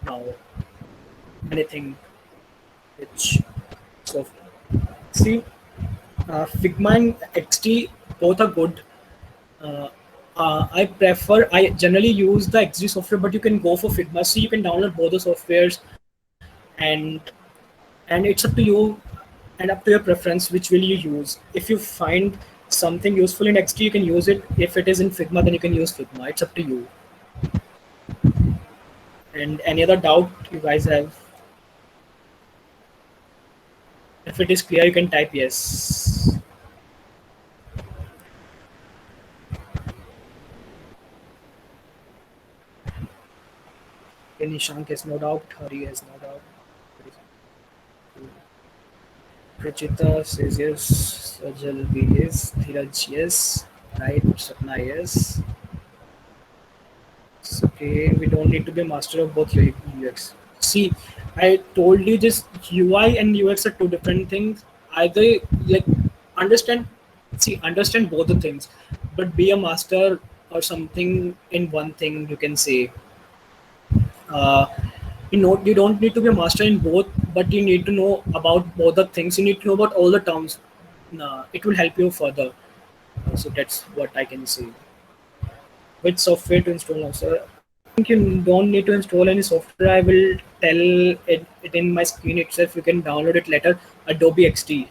now anything which. So see, Figma and XD both are good. Uh, I generally use the XD software, but you can go for Figma. So you can download both the softwares, and it's up to you and up to your preference which will you use. If you find something useful in XD, you can use it. If it is in Figma, then you can use Figma. It's up to you. And any other doubt you guys have? If it is clear, you can type yes. Nishank has no doubt. Hari has no doubt. Prachita says yes. Sajal B yes. Dhiraj yes. Right. Sapna yes. It's okay. We don't need to be a master of both UX. See, I told you this UI and UX are two different things. Either like understand, understand both the things, but be a master or something in one thing. You can say. Uh, you don't need to be a master in both, but you need to know about both the things. You need to know about all the terms. It will help you further. So that's what I can say. Which software to install now, sir? I think you don't need to install any software. I will tell it in my screen itself. You can download it later. Adobe XD.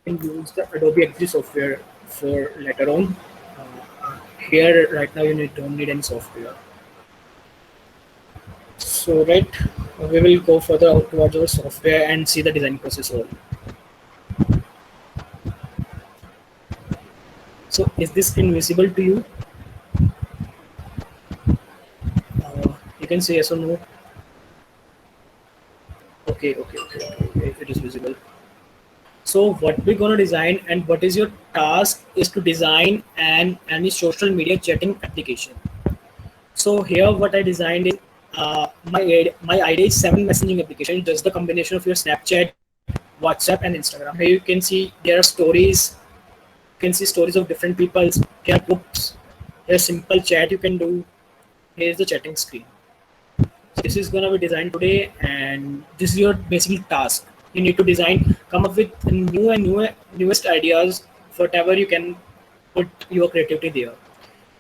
You can use the Adobe XD software for later on. Here right now don't need any software. So right, we will go further out towards our software and see the design process all. So is this invisible to you? You can say yes or no. Okay. It is visible. So what we're gonna design and what is your task is to design any social media chatting application. So here what I designed is my idea is 7 messaging application. Just the combination of your Snapchat, WhatsApp, and Instagram. Here you can see there are stories. You can see stories of different people. Here are books. Here's simple chat you can do. Here's the chatting screen. So this is gonna be designed today, and this is your basically task. You need to design, come up with newest ideas, whatever you can put your creativity there.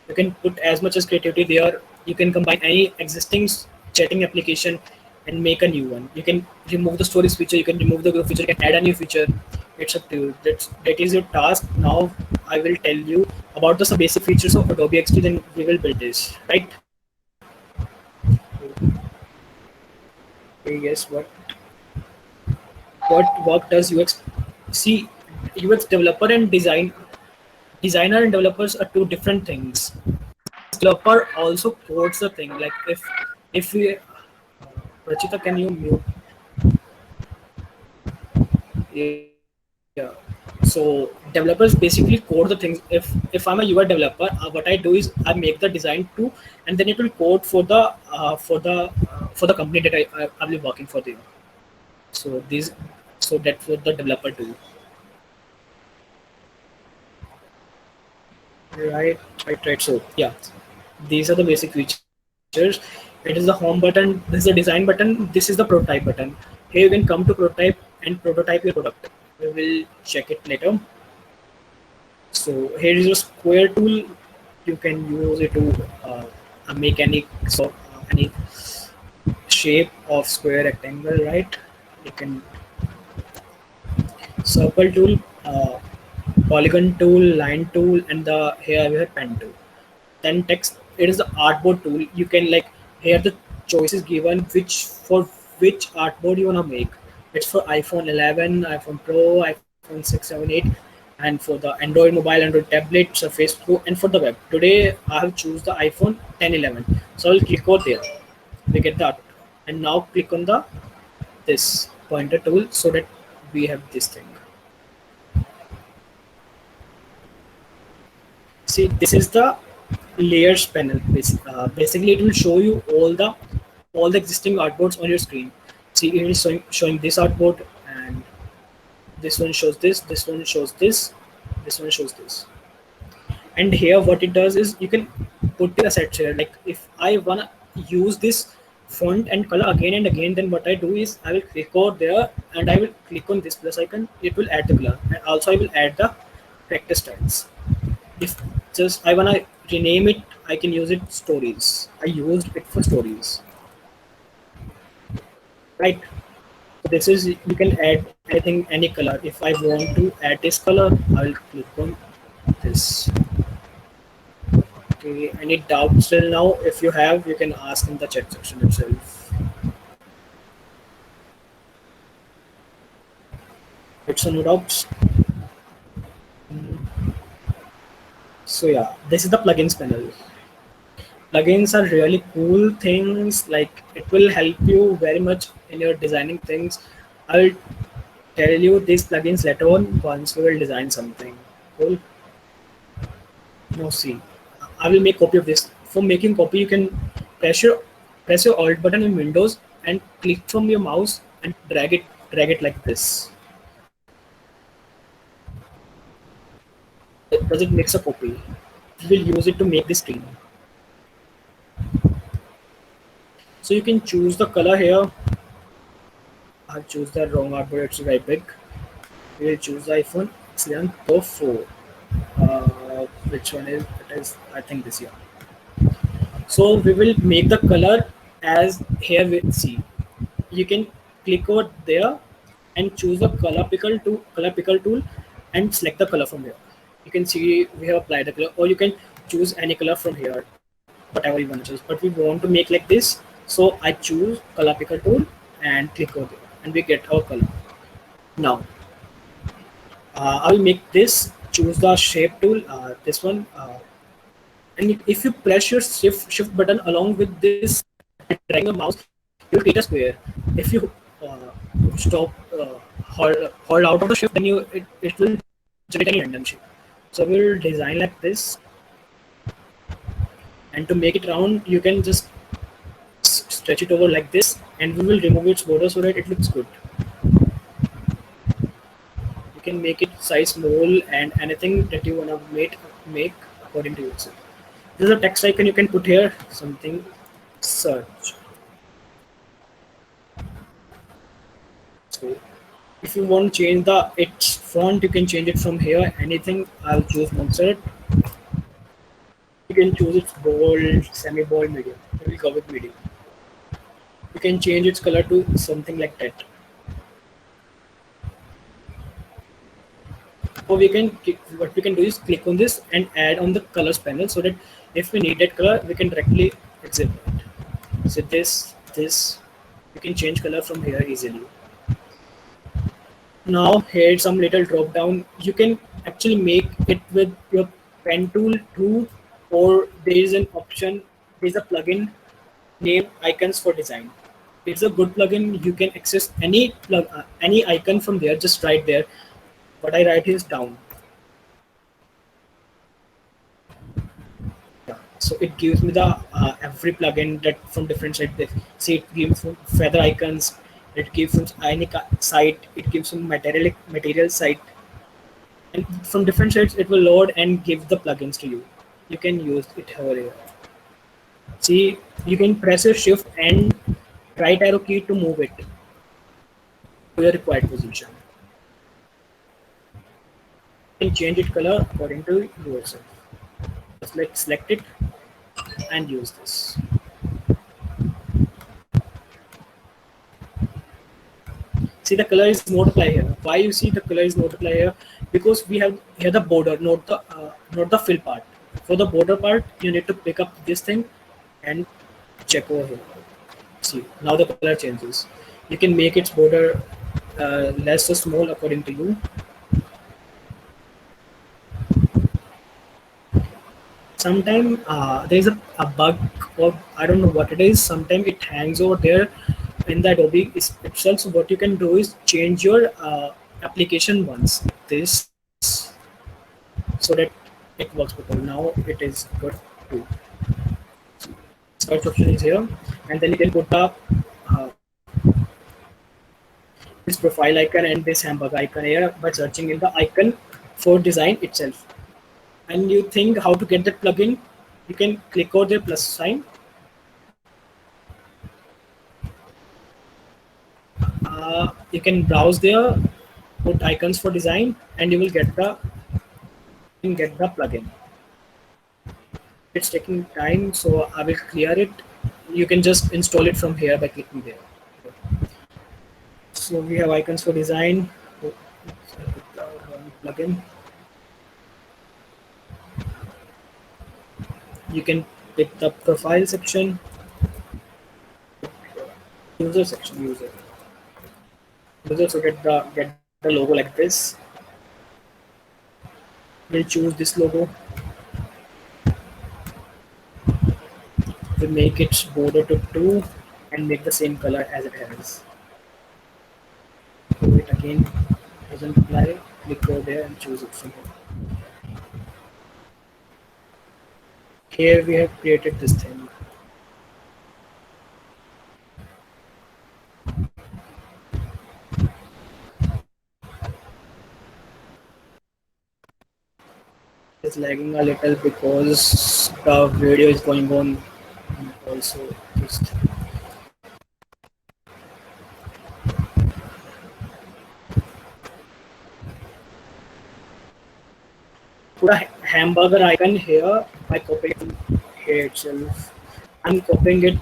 You can put as much as creativity there. You can combine any existing chatting application and make a new one. You can remove the stories feature. You can remove the group feature. You can add a new feature. It's up to you. That is your task. Now I will tell you about the some basic features of Adobe XD. Then we will build this. Right? Okay, guess what work does UX? See, UX developer and designer and developers are two different things. Developer also codes the thing. Like if we Rachita, can you mute? Yeah. So developers basically code the things. If I'm a UI developer, what I do is I make the design too, and then it will code for the company that I'll be working for them. So these so that's what the developer do. Right. So yeah, these are the basic features. It is the home button. This is the design button. This is the prototype button. Here you can come to prototype and prototype your product. We will check it later. So here is your square tool. You can use it to make any shape of square, rectangle, right? You can circle tool, polygon tool, line tool, and the here we have pen tool. Then text, it is the artboard tool. You can like here the choices given which artboard you wanna make. It's for iPhone 11, iPhone Pro, iPhone 6, 7, 8, and for the Android mobile, Android tablet, Surface Pro, and for the web. Today I have choose the iPhone 10, 11. So I'll click over there. We get that, and now click on the this pointer tool so that we have this thing. See, this is the layers panel. Basically, it will show you all the existing artboards on your screen. See, it is showing this artboard, and this one shows this. This one shows this. This one shows this. And here, what it does is you can put the assets here. Like if I wanna use this font and color again and again, then what I do is I will click over there and I will click on this plus icon. It will add the color, and also I will add the character styles. If just I wanna rename it, I can use it stories. I used it for stories, right? So this is you can add anything, any color. If I want to add this color, I'll click on this. Okay, any doubts till now? If you have, you can ask in the chat section itself. It's no doubts. So yeah, this is the plugins panel. Plugins are really cool things. Like it will help you very much in your designing things. I will tell you these plugins later on once we will design something. Cool. Now see, I will make copy of this. For making copy, you can press your Alt button in Windows and click from your mouse and drag it like this. Does it makes a copy? We will use it to make this screen. So you can choose the color here. I'll choose the wrong artboard, it's very big. We will choose the iPhone 11 Pro 4. Which one is it? Is I think this year. So we will make the color as here we see. You can click over there and choose the color picker tool and select the color from here. You can see we have applied the color, or you can choose any color from here, whatever you want to choose. But we want to make like this, so I choose color picker tool and click over there, and we get our color. Now I will make this. Choose the shape tool, this one, and if you press your shift button along with this and dragging your mouse, you will create a square. If you stop hold out of the shift, then it will generate any random shape. So we'll design like this, and to make it round, you can just stretch it over like this, and we will remove its border so that it looks good. You can make it size small and anything that you wanna make according to yourself. There's a text icon you can put here, something search. So if you want to change the its font, you can change it from here. Anything, I'll choose Montserrat. You can choose its bold, semi-bold, medium. We will go with medium. You can change its color to something like that. Or what we can do is click on this and add on the colors panel, so that if we need that color, we can directly exit it. So this, you can change color from here easily. Now here some little drop down. You can actually make it with your pen tool too, or there is an option. There is a plugin named Icons for Design. It's a good plugin. You can access any icon from there. Just right there. What I write is down. Yeah. So it gives me the every plugin that from different sites. See, it gives from feather icons. It gives from any site. It gives from material site, and from different sites it will load and give the plugins to you. You can use it here. See, you can press your shift and right arrow key to move it to your required position. You can change it color according to yourself. Just like select it and use this. See, the color is not apply here. Why you see the color is not apply here? Because we have here the border, not the fill part. For the border part, you need to pick up this thing and check over here. See, now the color changes. You can make its border less or small according to you. Sometimes there is a bug, or I don't know what it is. Sometimes it hangs over there in the Adobe itself. So what you can do is change your application once this, so that it works properly. Now it is good too. Search option is here, and then you can put up this profile icon and this hamburger icon here by searching in the icon for design itself. And you think how to get that plugin, you can click on the plus sign. You can browse there, put icons for design, and you will get the plugin. It's taking time, so I will clear it. You can just install it from here by clicking there. So we have icons for design, plugin. You can pick the profile section, user section, user. So get the logo like this. We'll choose this logo. We'll make its border to 2 and make the same color as it has. Do it again, doesn't apply. Click over there and choose it from here. Here we have created this thing. It's lagging a little because the video is going on also. Just put a hamburger icon here by copying here itself. I'm copying it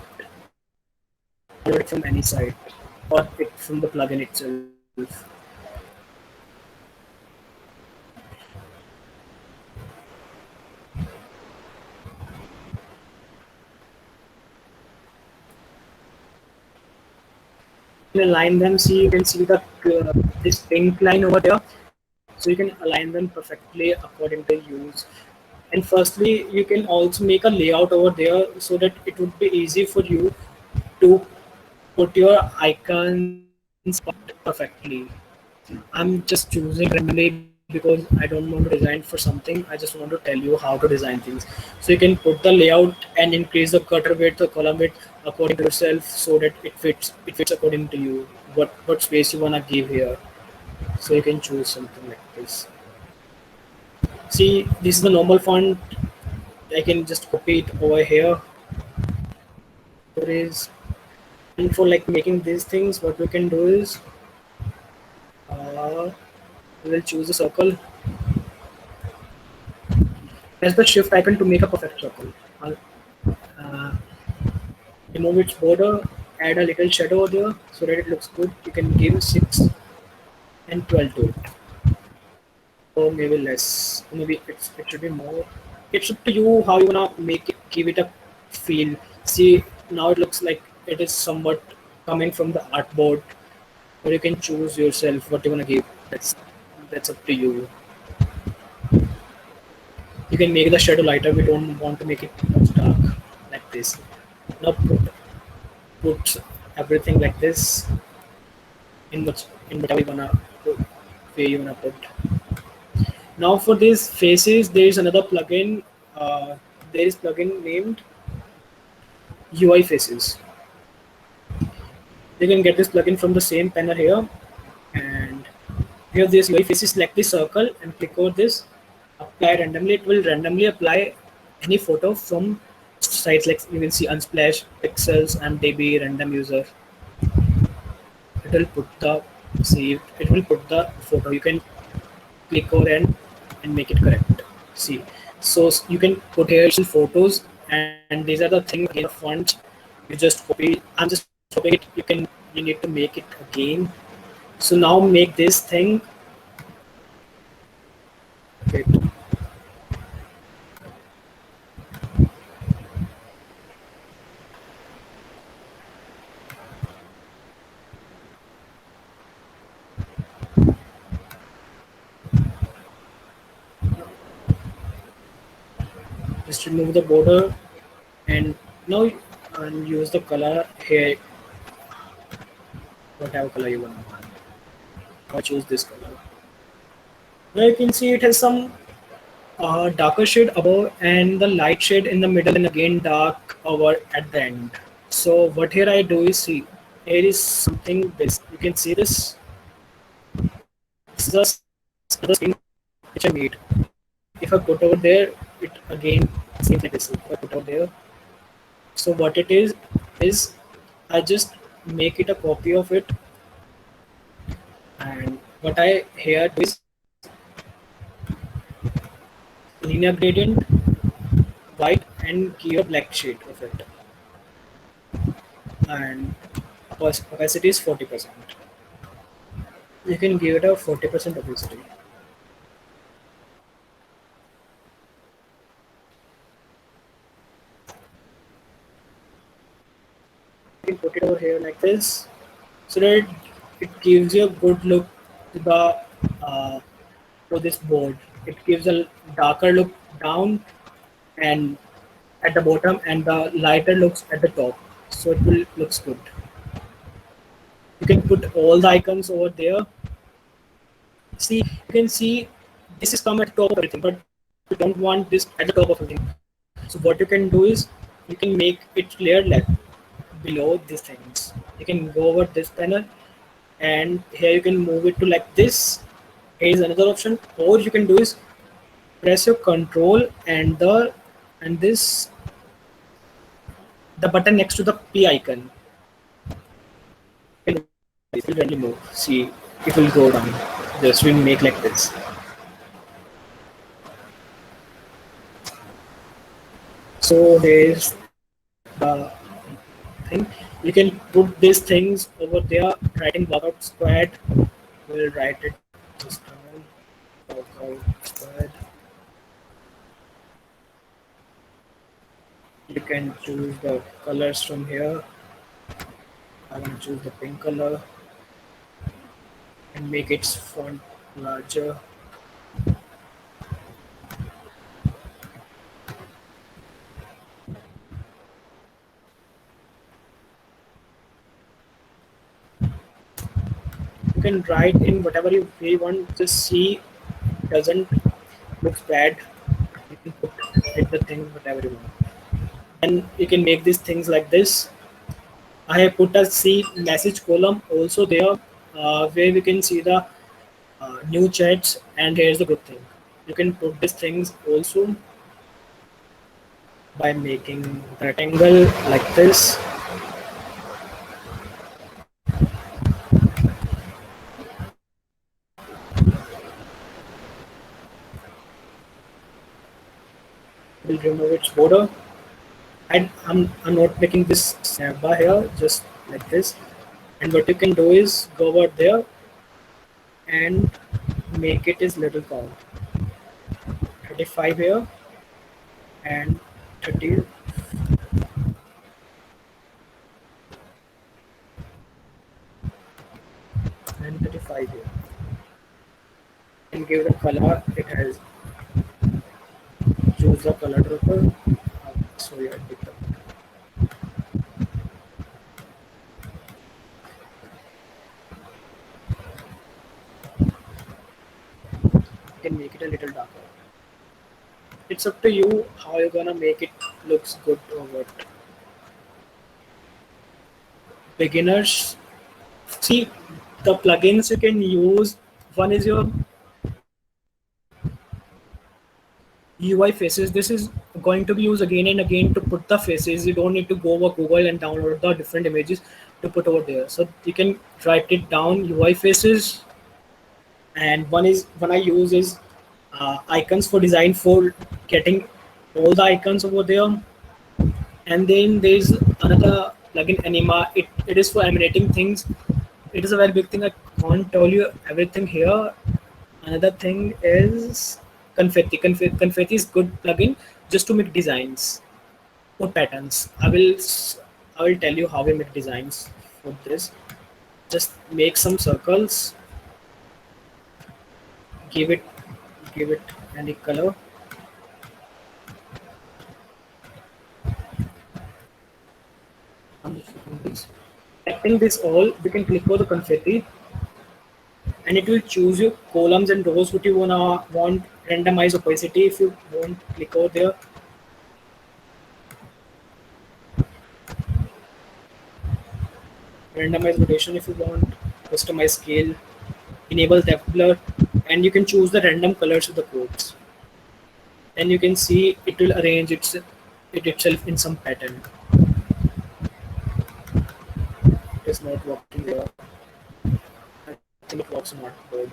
from any site or from the plugin itself. You can align them. See, you can see the this pink line over there. So you can align them perfectly according to use. And firstly, you can also make a layout over there so that it would be easy for you to put your icons perfectly. I'm just choosing randomly because I don't want to design for something. I just want to tell you how to design things. So you can put the layout and increase the cutter width, the column width according to yourself so that it fits according to you. What space you wanna give here. So you can choose something like this. See, this is the normal font. I can just copy it over here. There is, and for like making these things, what we can do is we will choose a circle. Press the shift icon to make a perfect circle. Uh, remove its border, add a little shadow there so that it looks good. You can give 6 and 12 to it, or maybe less. Maybe it should be more. It's up to you how you wanna make it, give it a feel. See, now it looks like it is somewhat coming from the artboard, or you can choose yourself what you wanna give. That's up to you. You can make the shadow lighter. We don't want to make it too much dark like this. Now put everything like this in whatever you wanna put, where you wanna put. Now for these faces, there is another plugin. Uh, there is plugin named UI Faces. You can get this plugin from the same panel here, and here this UI Faces. Select the circle and click over this. Apply randomly. It will randomly apply any photo from sites like you can see Unsplash, Pixels, and DB Random User. It will put the save. It will put the photo. You can click over and make it correct. See, so you can put here photos, and these are the things again the font. You just copy. I'm just copying it. You need to make it again. So now make this thing. Wait, just remove the border and now and use the color here, whatever color you want. I choose this color. Now you can see it has some darker shade above and the light shade in the middle and again dark over at the end. So what here I do is see here is something this you can see this. This is a another screen which I made. If I put over there, it again seems like this. If I put over there, so what it is I just make it a copy of it, and what I here do is linear gradient, white, and give a black shade of it, and opacity is 40%. You can give it a 40% opacity. You can put it over here like this, so that it gives you a good look to the uh, to this board. It gives a darker look down and at the bottom, and the lighter looks at the top. So it will looks good. You can put all the icons over there. See, you can see this is come at the top of everything, but you don't want this at the top of everything. So what you can do is you can make it layered like below these things. You can go over this panel, and here you can move it to like this. Here is another option, or you can do is press your control and this the button next to the P icon. It will randomly move. See, it will go down. Just will make like this. So here's the thing. You can put these things over there. Writing workout squad. We'll write it this time. Workout square. You can choose the colors from here. I want to choose the pink color and make its font larger. You can write in whatever you really want. Just see doesn't look bad. You can put it the thing whatever you want. And you can make these things like this. I have put a C message column also there where we can see the new chats, and here's the good thing. You can put these things also by making the rectangle like this. We'll remove its border. And I'm not making this bar here, just like this. And what you can do is go over there and make it is little count. 35 here and 30 and 35 here. And give the color it has. Choose the color dropper. So yeah, pick the you can make it a little darker. It's up to you how you're gonna make it looks good or what. Beginners, see the plugins you can use. One is your UI faces. This is going to be used again and again to put the faces. You don't need to go over Google and download the different images to put over there. So you can write it down UI faces. And one I use is icons for design for getting all the icons over there. And then there's another plugin Anima. It is for animating things. It is a very big thing. I can't tell you everything here. Another thing is Confetti. Confetti is good plugin just to make designs or patterns. I will tell you how we make designs for this. Just make some circles. Give it any color. Selecting this all, we can click on the confetti, and it will choose your columns and rows what you want randomize opacity. If you want, click over there. Randomize rotation if you want, customize scale, enable depth blur, and you can choose the random colors of the codes. And you can see it will arrange it itself in some pattern. It is not working there. I think it works not good.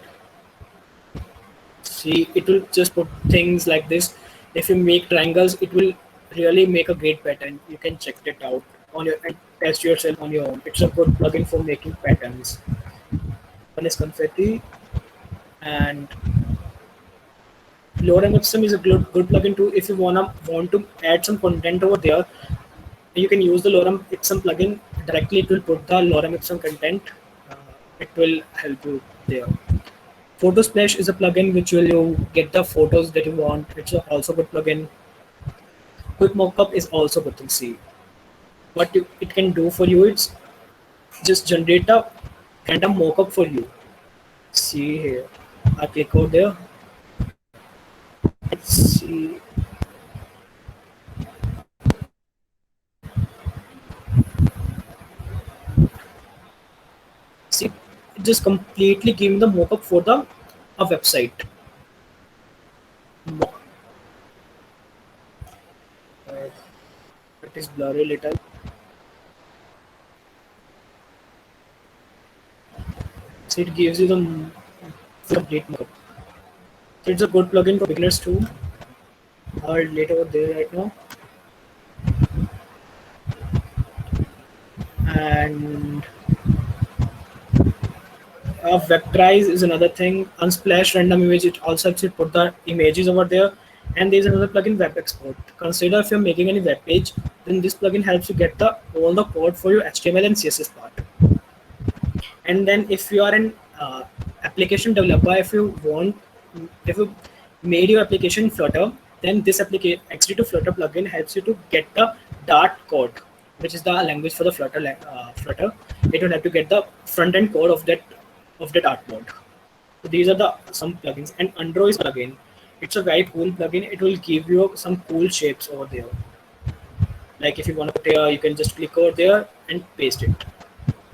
See, it will just put things like this. If you make triangles, it will really make a great pattern. You can check it out on your and test yourself on your own. It's a good plugin for making patterns. One is confetti, and lorem ipsum is a good plugin too. If you want to add some content over there, you can use the lorem ipsum plugin directly. It will put the lorem ipsum content. It will help you there. Photo Splash is a plugin which will you get the photos that you want. It's also a good plugin. Quick Mockup is also good to see. What it can do for you is just generate a random mockup for you. See here, I click over there. Let's see. See, it just completely gave me the mockup for the a website. It is blurry little. So it gives you the complete mockup. So it's a good plugin for beginners too. I'll late over there right now. And Vectorize is another thing. Unsplash random image, it also helps you put the images over there. And there's another plugin, Web Export. Consider if you're making any web page, then this plugin helps you get the all the code for your HTML and CSS part. And then if you are an application developer, if you made your application in Flutter, then this application XD2 Flutter plugin helps you to get the Dart code, which is the language for the Flutter. It will help you get the front end code of the Dart mode. So these are the some plugins. And Undro is plugin. It's a very cool plugin. It will give you some cool shapes over there. Like if you want to put here, you can just click over there and paste it.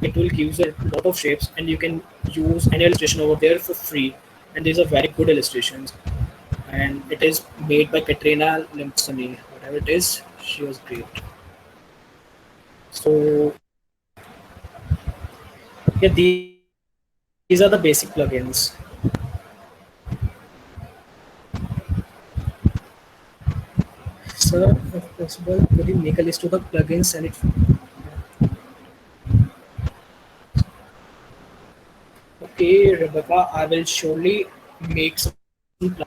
It will give you a lot of shapes, and you can use any illustration over there for free. And these are very good illustrations. And it is made by Katrina Limpsoni, whatever it is. She was great. So yeah, these are the basic plugins. Sir, if possible, could you make a list of the plugins and it? Okay, Rebecca, I will surely make some plugins.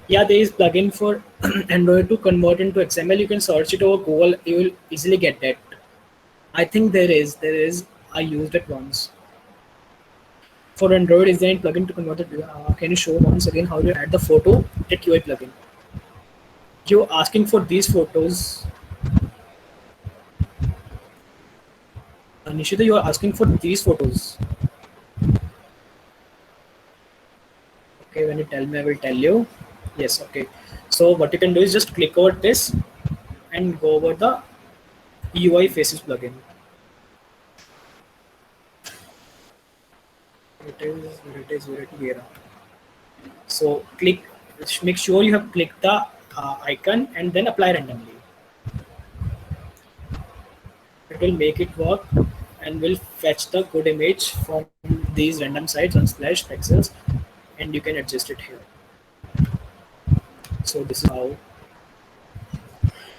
Yeah, there is plugin for Android to convert into XML. You can search it over Google. You will easily get that. I think there is. There is. I used it once. For Android design plugin to convert it. Can you show once again how you add the photo at UI plugin? You're asking for these photos. Nishita, you are asking for these photos. Okay, when you tell me, I will tell you. Yes, okay. So what you can do is just click over this and go over the UI Faces plugin. Here. So click, make sure you have clicked the icon and then apply randomly. It will make it work and will fetch the good image from these random sites on Splash pixels, and you can adjust it here. So this is how.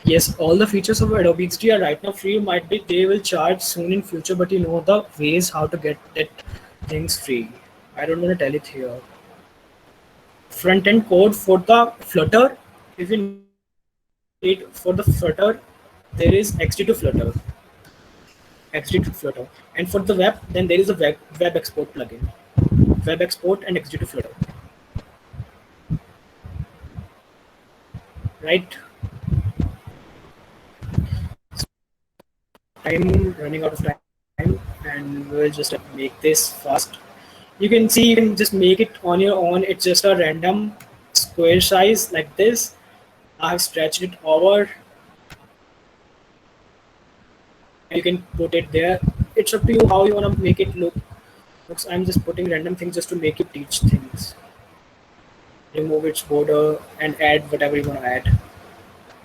Yes, all the features of Adobe XD are right now free. Might be they will charge soon in future, but you know the ways how to get that things free. I don't want to tell it here. Front end code for the Flutter. If you need for the Flutter, there is XD2 Flutter. XD2 Flutter. And for the web, then there is a web export plugin. Web export and XD2 Flutter. Right? I'm running out of time, and we'll just make this fast. You can see you can just make it on your own. It's just a random square size like this. I have stretched it over. You can put it there. It's up to you how you want to make it look. I'm just putting random things just to make you teach things. Remove its border and add whatever you want to add.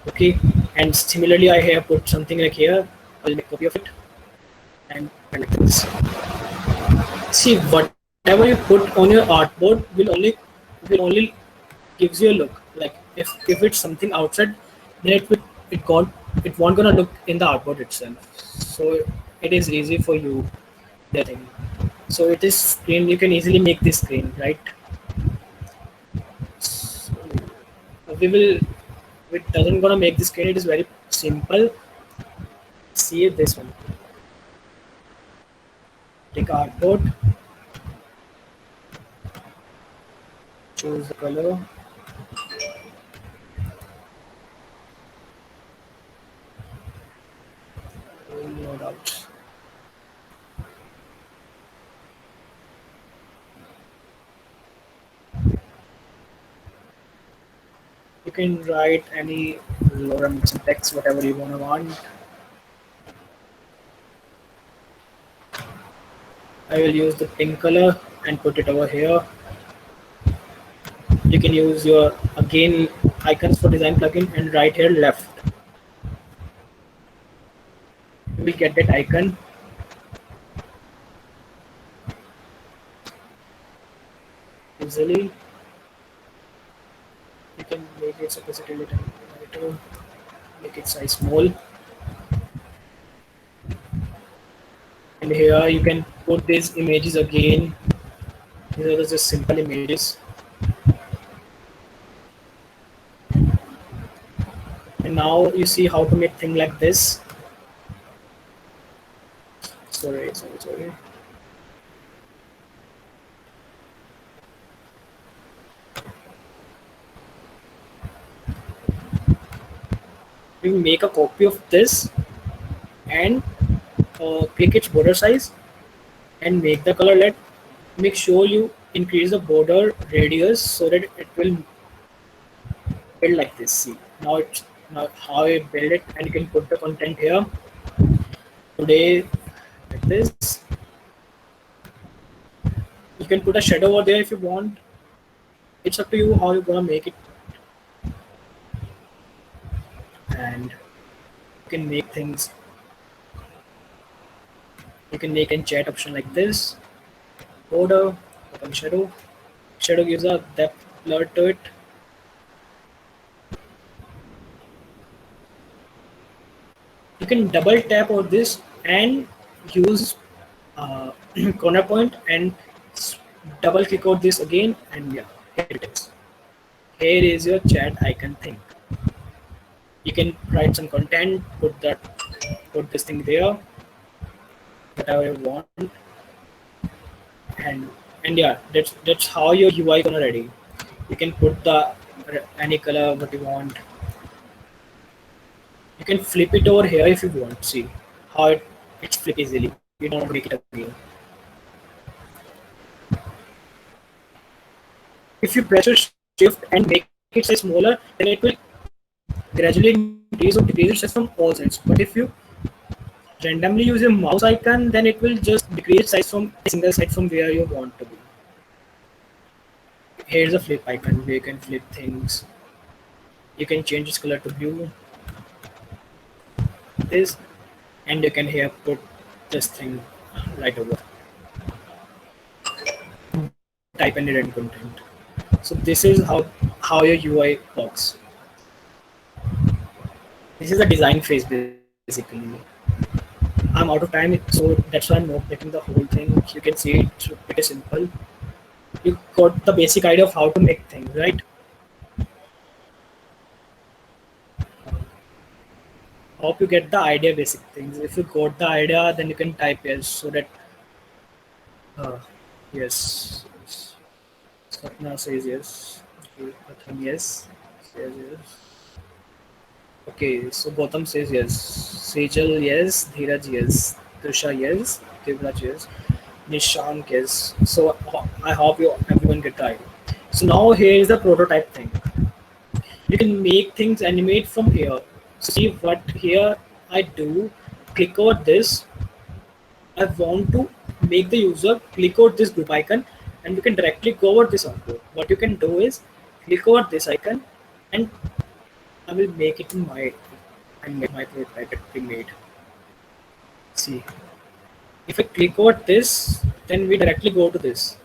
Okay, and similarly I have put something like here. I'll make a copy of it and like this. See, whatever you put on your artboard will only gives you a look. Like if it's something outside, then it won't gonna look in the artboard itself. So it is easy for you that thing. So it is screen. You can easily make this screen, right? So we will. It doesn't gonna make this screen. It is very simple. See this one. Take artboard. Choose the color. Load out. You can write any lorem text, whatever you want. I will use the pink color and put it over here. You can use your again icons for design plugin and right here left. You will get that icon. Easily. You can make its opacity a little lighter, make its size small. And here you can put these images again. These are just simple images. And now you see how to make thing like this. Sorry. You make a copy of this and click its border size and make the color red. Make sure you increase the border radius so that it will build like this. See, now how I build it, and you can put the content here today like this. You can put a shadow over there if you want. It's up to you how you're gonna make it, and you can make things. You can make a chat option like this. Border, open shadow. Shadow gives a depth blur to it. You can double tap on this and use corner point and double click on this again, and yeah, here it is. Here is your chat icon thing. You can write some content, put this thing there, whatever you want, and yeah, that's how your UI gonna ready. You can put the any color what you want. You can flip it over here if you want. See how it's flip easily. You don't break it again. If you press your shift and make it size smaller, then it will gradually increase or decrease its size from all sides. But if you randomly use a mouse icon, then it will just decrease size from a single side from where you want to be. Here's a flip icon where you can flip things. You can change its color to blue. This, and you can here put this thing right over. Type any random content. So this is how your UI works. This is the design phase basically. I'm out of time, so that's why I'm not making the whole thing. You can see it's pretty simple. You got the basic idea of how to make things, right? Hope you get the idea, basic things. If you got the idea, then you can type yes, so that uh, yes. Sapna says yes. Okay, Pratham yes. Says yes. Okay, so Gautam says yes. Sejal yes. Dheeraj yes. Trisha yes. Devraj yes. Nishank yes. So I hope you everyone get the idea. So now here is the prototype thing. You can make things animate from here. See what here I do. Click over this. I want to make the user click over this group icon, and you can directly go over this output. What you can do is click over this icon, and I will make it in my and make my prototype made. See, if I click over this, then we directly go to this.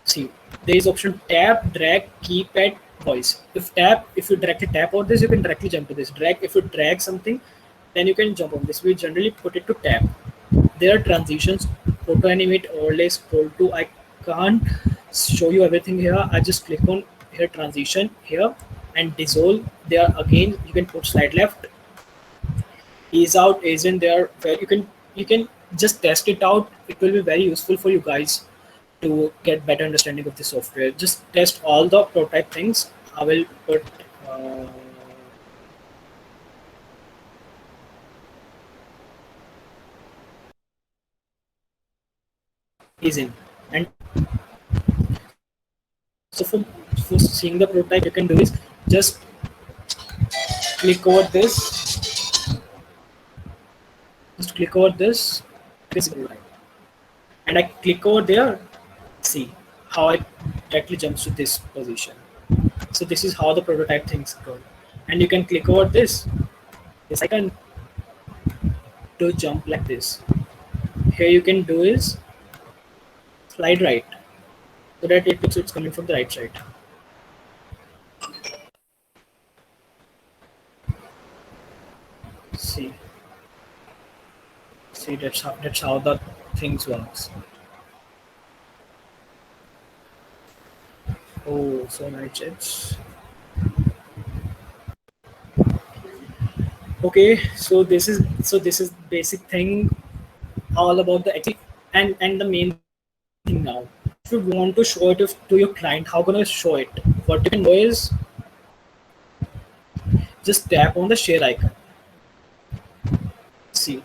See, there is option tap, drag, keypad, voice. If you directly tap on this, you can directly jump to this. Drag, if you drag something, then you can jump on this. We generally put it to tap. There are transitions, auto animate, overlay, scroll to. I can't show you everything here. I just click on here transition here and dissolve. There again you can put slide left, ease out, ease in there where you can just test it out. It will be very useful for you guys to get better understanding of the software. Just test all the prototype things. I will put ease in, and so for seeing the prototype you can do is just click over this, just click over this, and I click over there. See how I directly jumps to this position. So this is how the prototype things go. And you can click over this icon to jump like this. Here you can do is slide right, so that it looks it's coming from the right side. See, See, that's how the things works. Oh, so nice. It's okay. So this is basic thing all about the actually and the main thing now. If you want to show it to your client, how gonna show it? What you can do is just tap on the share icon. See,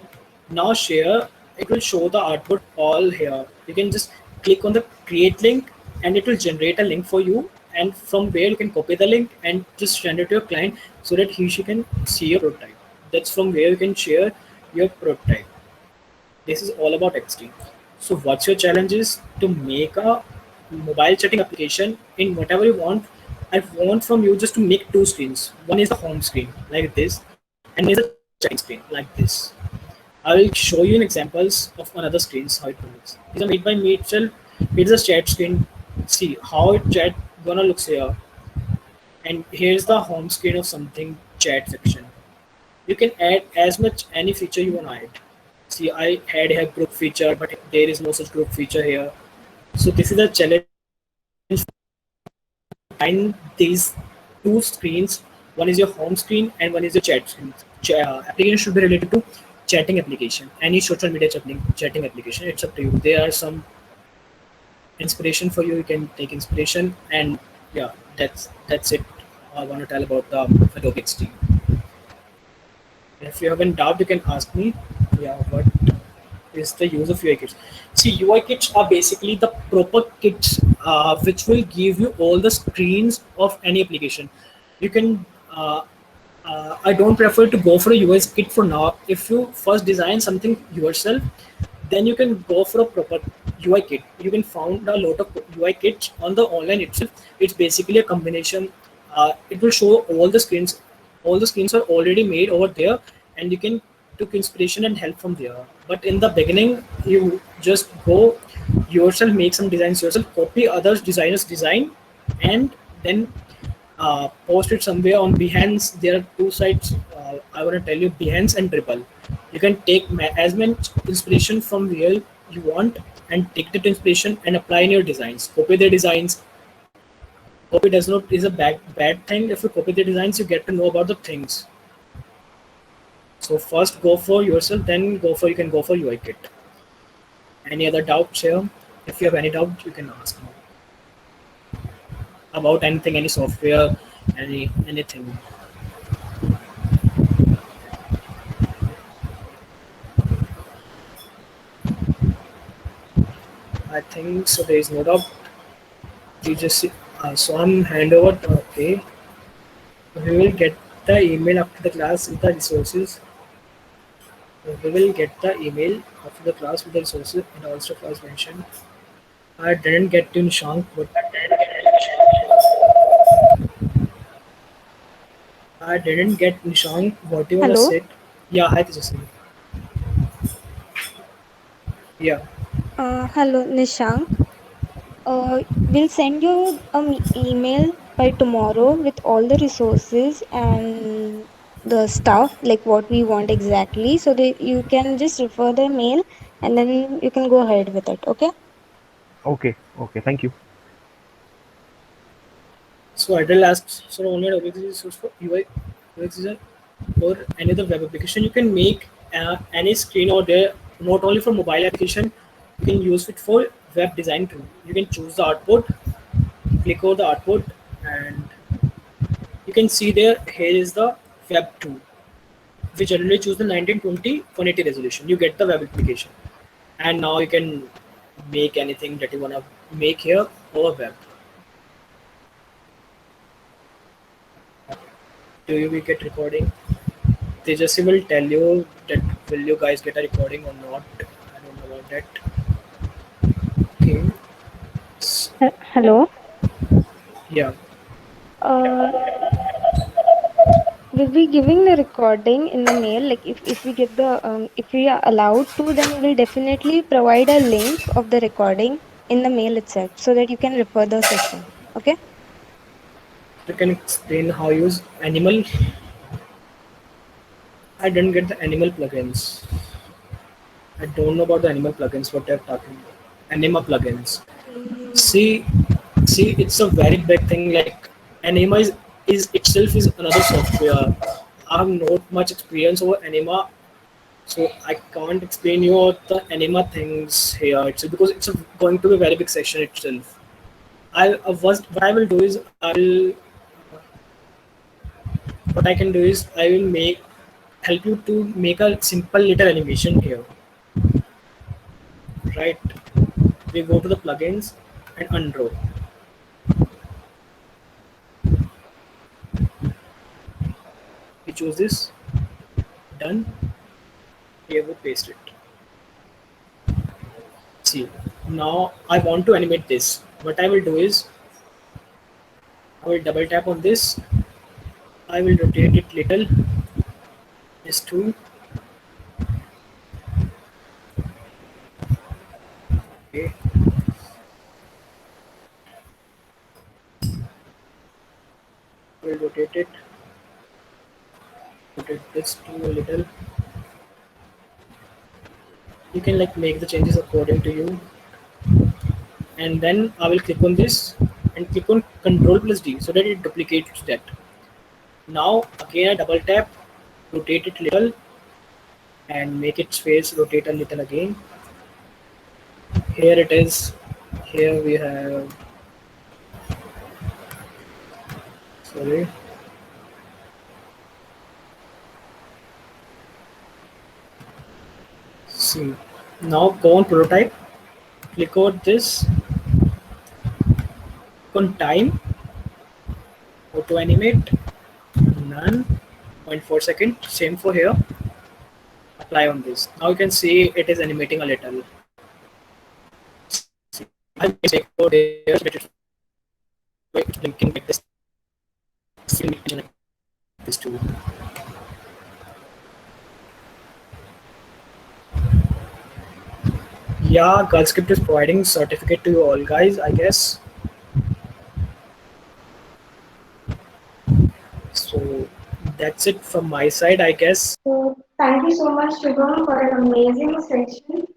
now share, it will show the artwork all here. You can just click on the create link and it will generate a link for you. And from where you can copy the link and just send it to your client so that she can see your prototype. That's from where you can share your prototype. This is all about texting. So what's your challenge is to make a mobile chatting application in whatever you want. I want from you just to make two screens. One is the home screen like this, and one is a chatting screen like this. I will show you in examples of another screens how it works. These are made by me itself. It is a chat screen. See how it chat gonna looks here. And here's the home screen of something chat section. You can add as much any feature you want to add. See, I had a group feature, but there is no such group feature here. So this is a challenge combine these two screens. One is your home screen and one is your chat screen. Application should be related to chatting application. Any social media chatting application. It's up to you. There are some inspiration for you. You can take inspiration and yeah, that's it. I want to tell about the Adobe XD. If you have any doubt, you can ask me. Yeah, what is the use of UI kits? See, UI kits are basically the proper kits which will give you all the screens of any application. You can. I don't prefer to go for a UI kit for now. If you first design something yourself, then you can go for a proper UI kit. You can find a lot of UI kits on the online itself. It's basically a combination. It will show all the screens. All the screens are already made over there, and you can took inspiration and help from there. But in the beginning, you just go yourself, make some designs yourself, copy others designers design, and then post it somewhere on Behance. There are two sites. I want to tell you, Behance and Dribble. You can take as much inspiration from where you want and take that inspiration and apply in your designs. Copy their designs. Copy does not is a bad thing. If you copy the designs, you get to know about the things. So first go for yourself, then you can go for UI kit. Any other doubts here? If you have any doubt, you can ask me about anything, any software, anything. I think so. There is no doubt. You just so I'm hand over. Okay, we will get the email after the class with the resources. We will get the email after the class with the resources and all stuff as mentioned. I didn't get to Nishank, but I didn't get Nishank. What you wanna Hello. say? Yeah, hi Tejasvi. Yeah. Hello, Nishank. We'll send you an email by tomorrow with all the resources and the stuff, like what we want exactly, so that you can just refer the mail and then you can go ahead with it. Okay? Okay. Okay. Thank you. So idle asks, so online object is used for UI, UX design or any other web application. You can make any screen or there, not only for mobile application. You can use it for web design too. You can choose the artboard, click over the artboard, and you can see there. Here is the web 2. We generally choose the 1920 180 resolution. You get the web application, and now you can make anything that you wanna make here over web. Do you get recording? Tejasvi will tell you that will you guys get a recording or not. I don't know about that. Okay. Hello. Yeah. Uh, we'll be giving the recording in the mail. Like if we get the if we are allowed to, then we will definitely provide a link of the recording in the mail itself so that you can refer the session. Okay? You can explain how you use animal. I didn't get the animal plugins. I don't know about the animal plugins. What they're talking about? Anima plugins. See, see, it's a very big thing. Like Anima is itself is another software. I have not much experience over Anima, so I can't explain you all the Anima things here. It's because it's going to be a very big section itself. What I will do is what I can do is I will make help you to make a simple little animation here. Right? We go to the plugins and unroll. We choose this. Done. Here we paste it. See, now I want to animate this. What I will do is I will double tap on this. I will rotate it little. This too. Okay. I will rotate it. Rotate this too a little. You can like make the changes according to you. And then I will click on this and click on Control plus D so that it duplicates that. Now again I double tap, rotate it little and make its face rotate a little again. Here it is. Here we have, sorry, see. Now go on prototype, click on this, click on time, auto animate, none, 0.4 second, same for here, apply on this. Now you can see it is animating a little. See, I made a mistake over there, so that it's blinking like this, like this too. Yeah, GirlScript is providing certificate to you all guys, I guess. So that's it from my side, I guess. So thank you so much, Shubham, for an amazing session.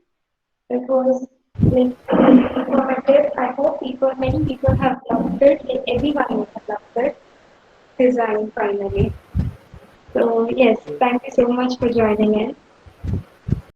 It was like very informative. I hope many people have loved it, and everyone would have loved it. Design finally. So yes, thank you so much for joining in.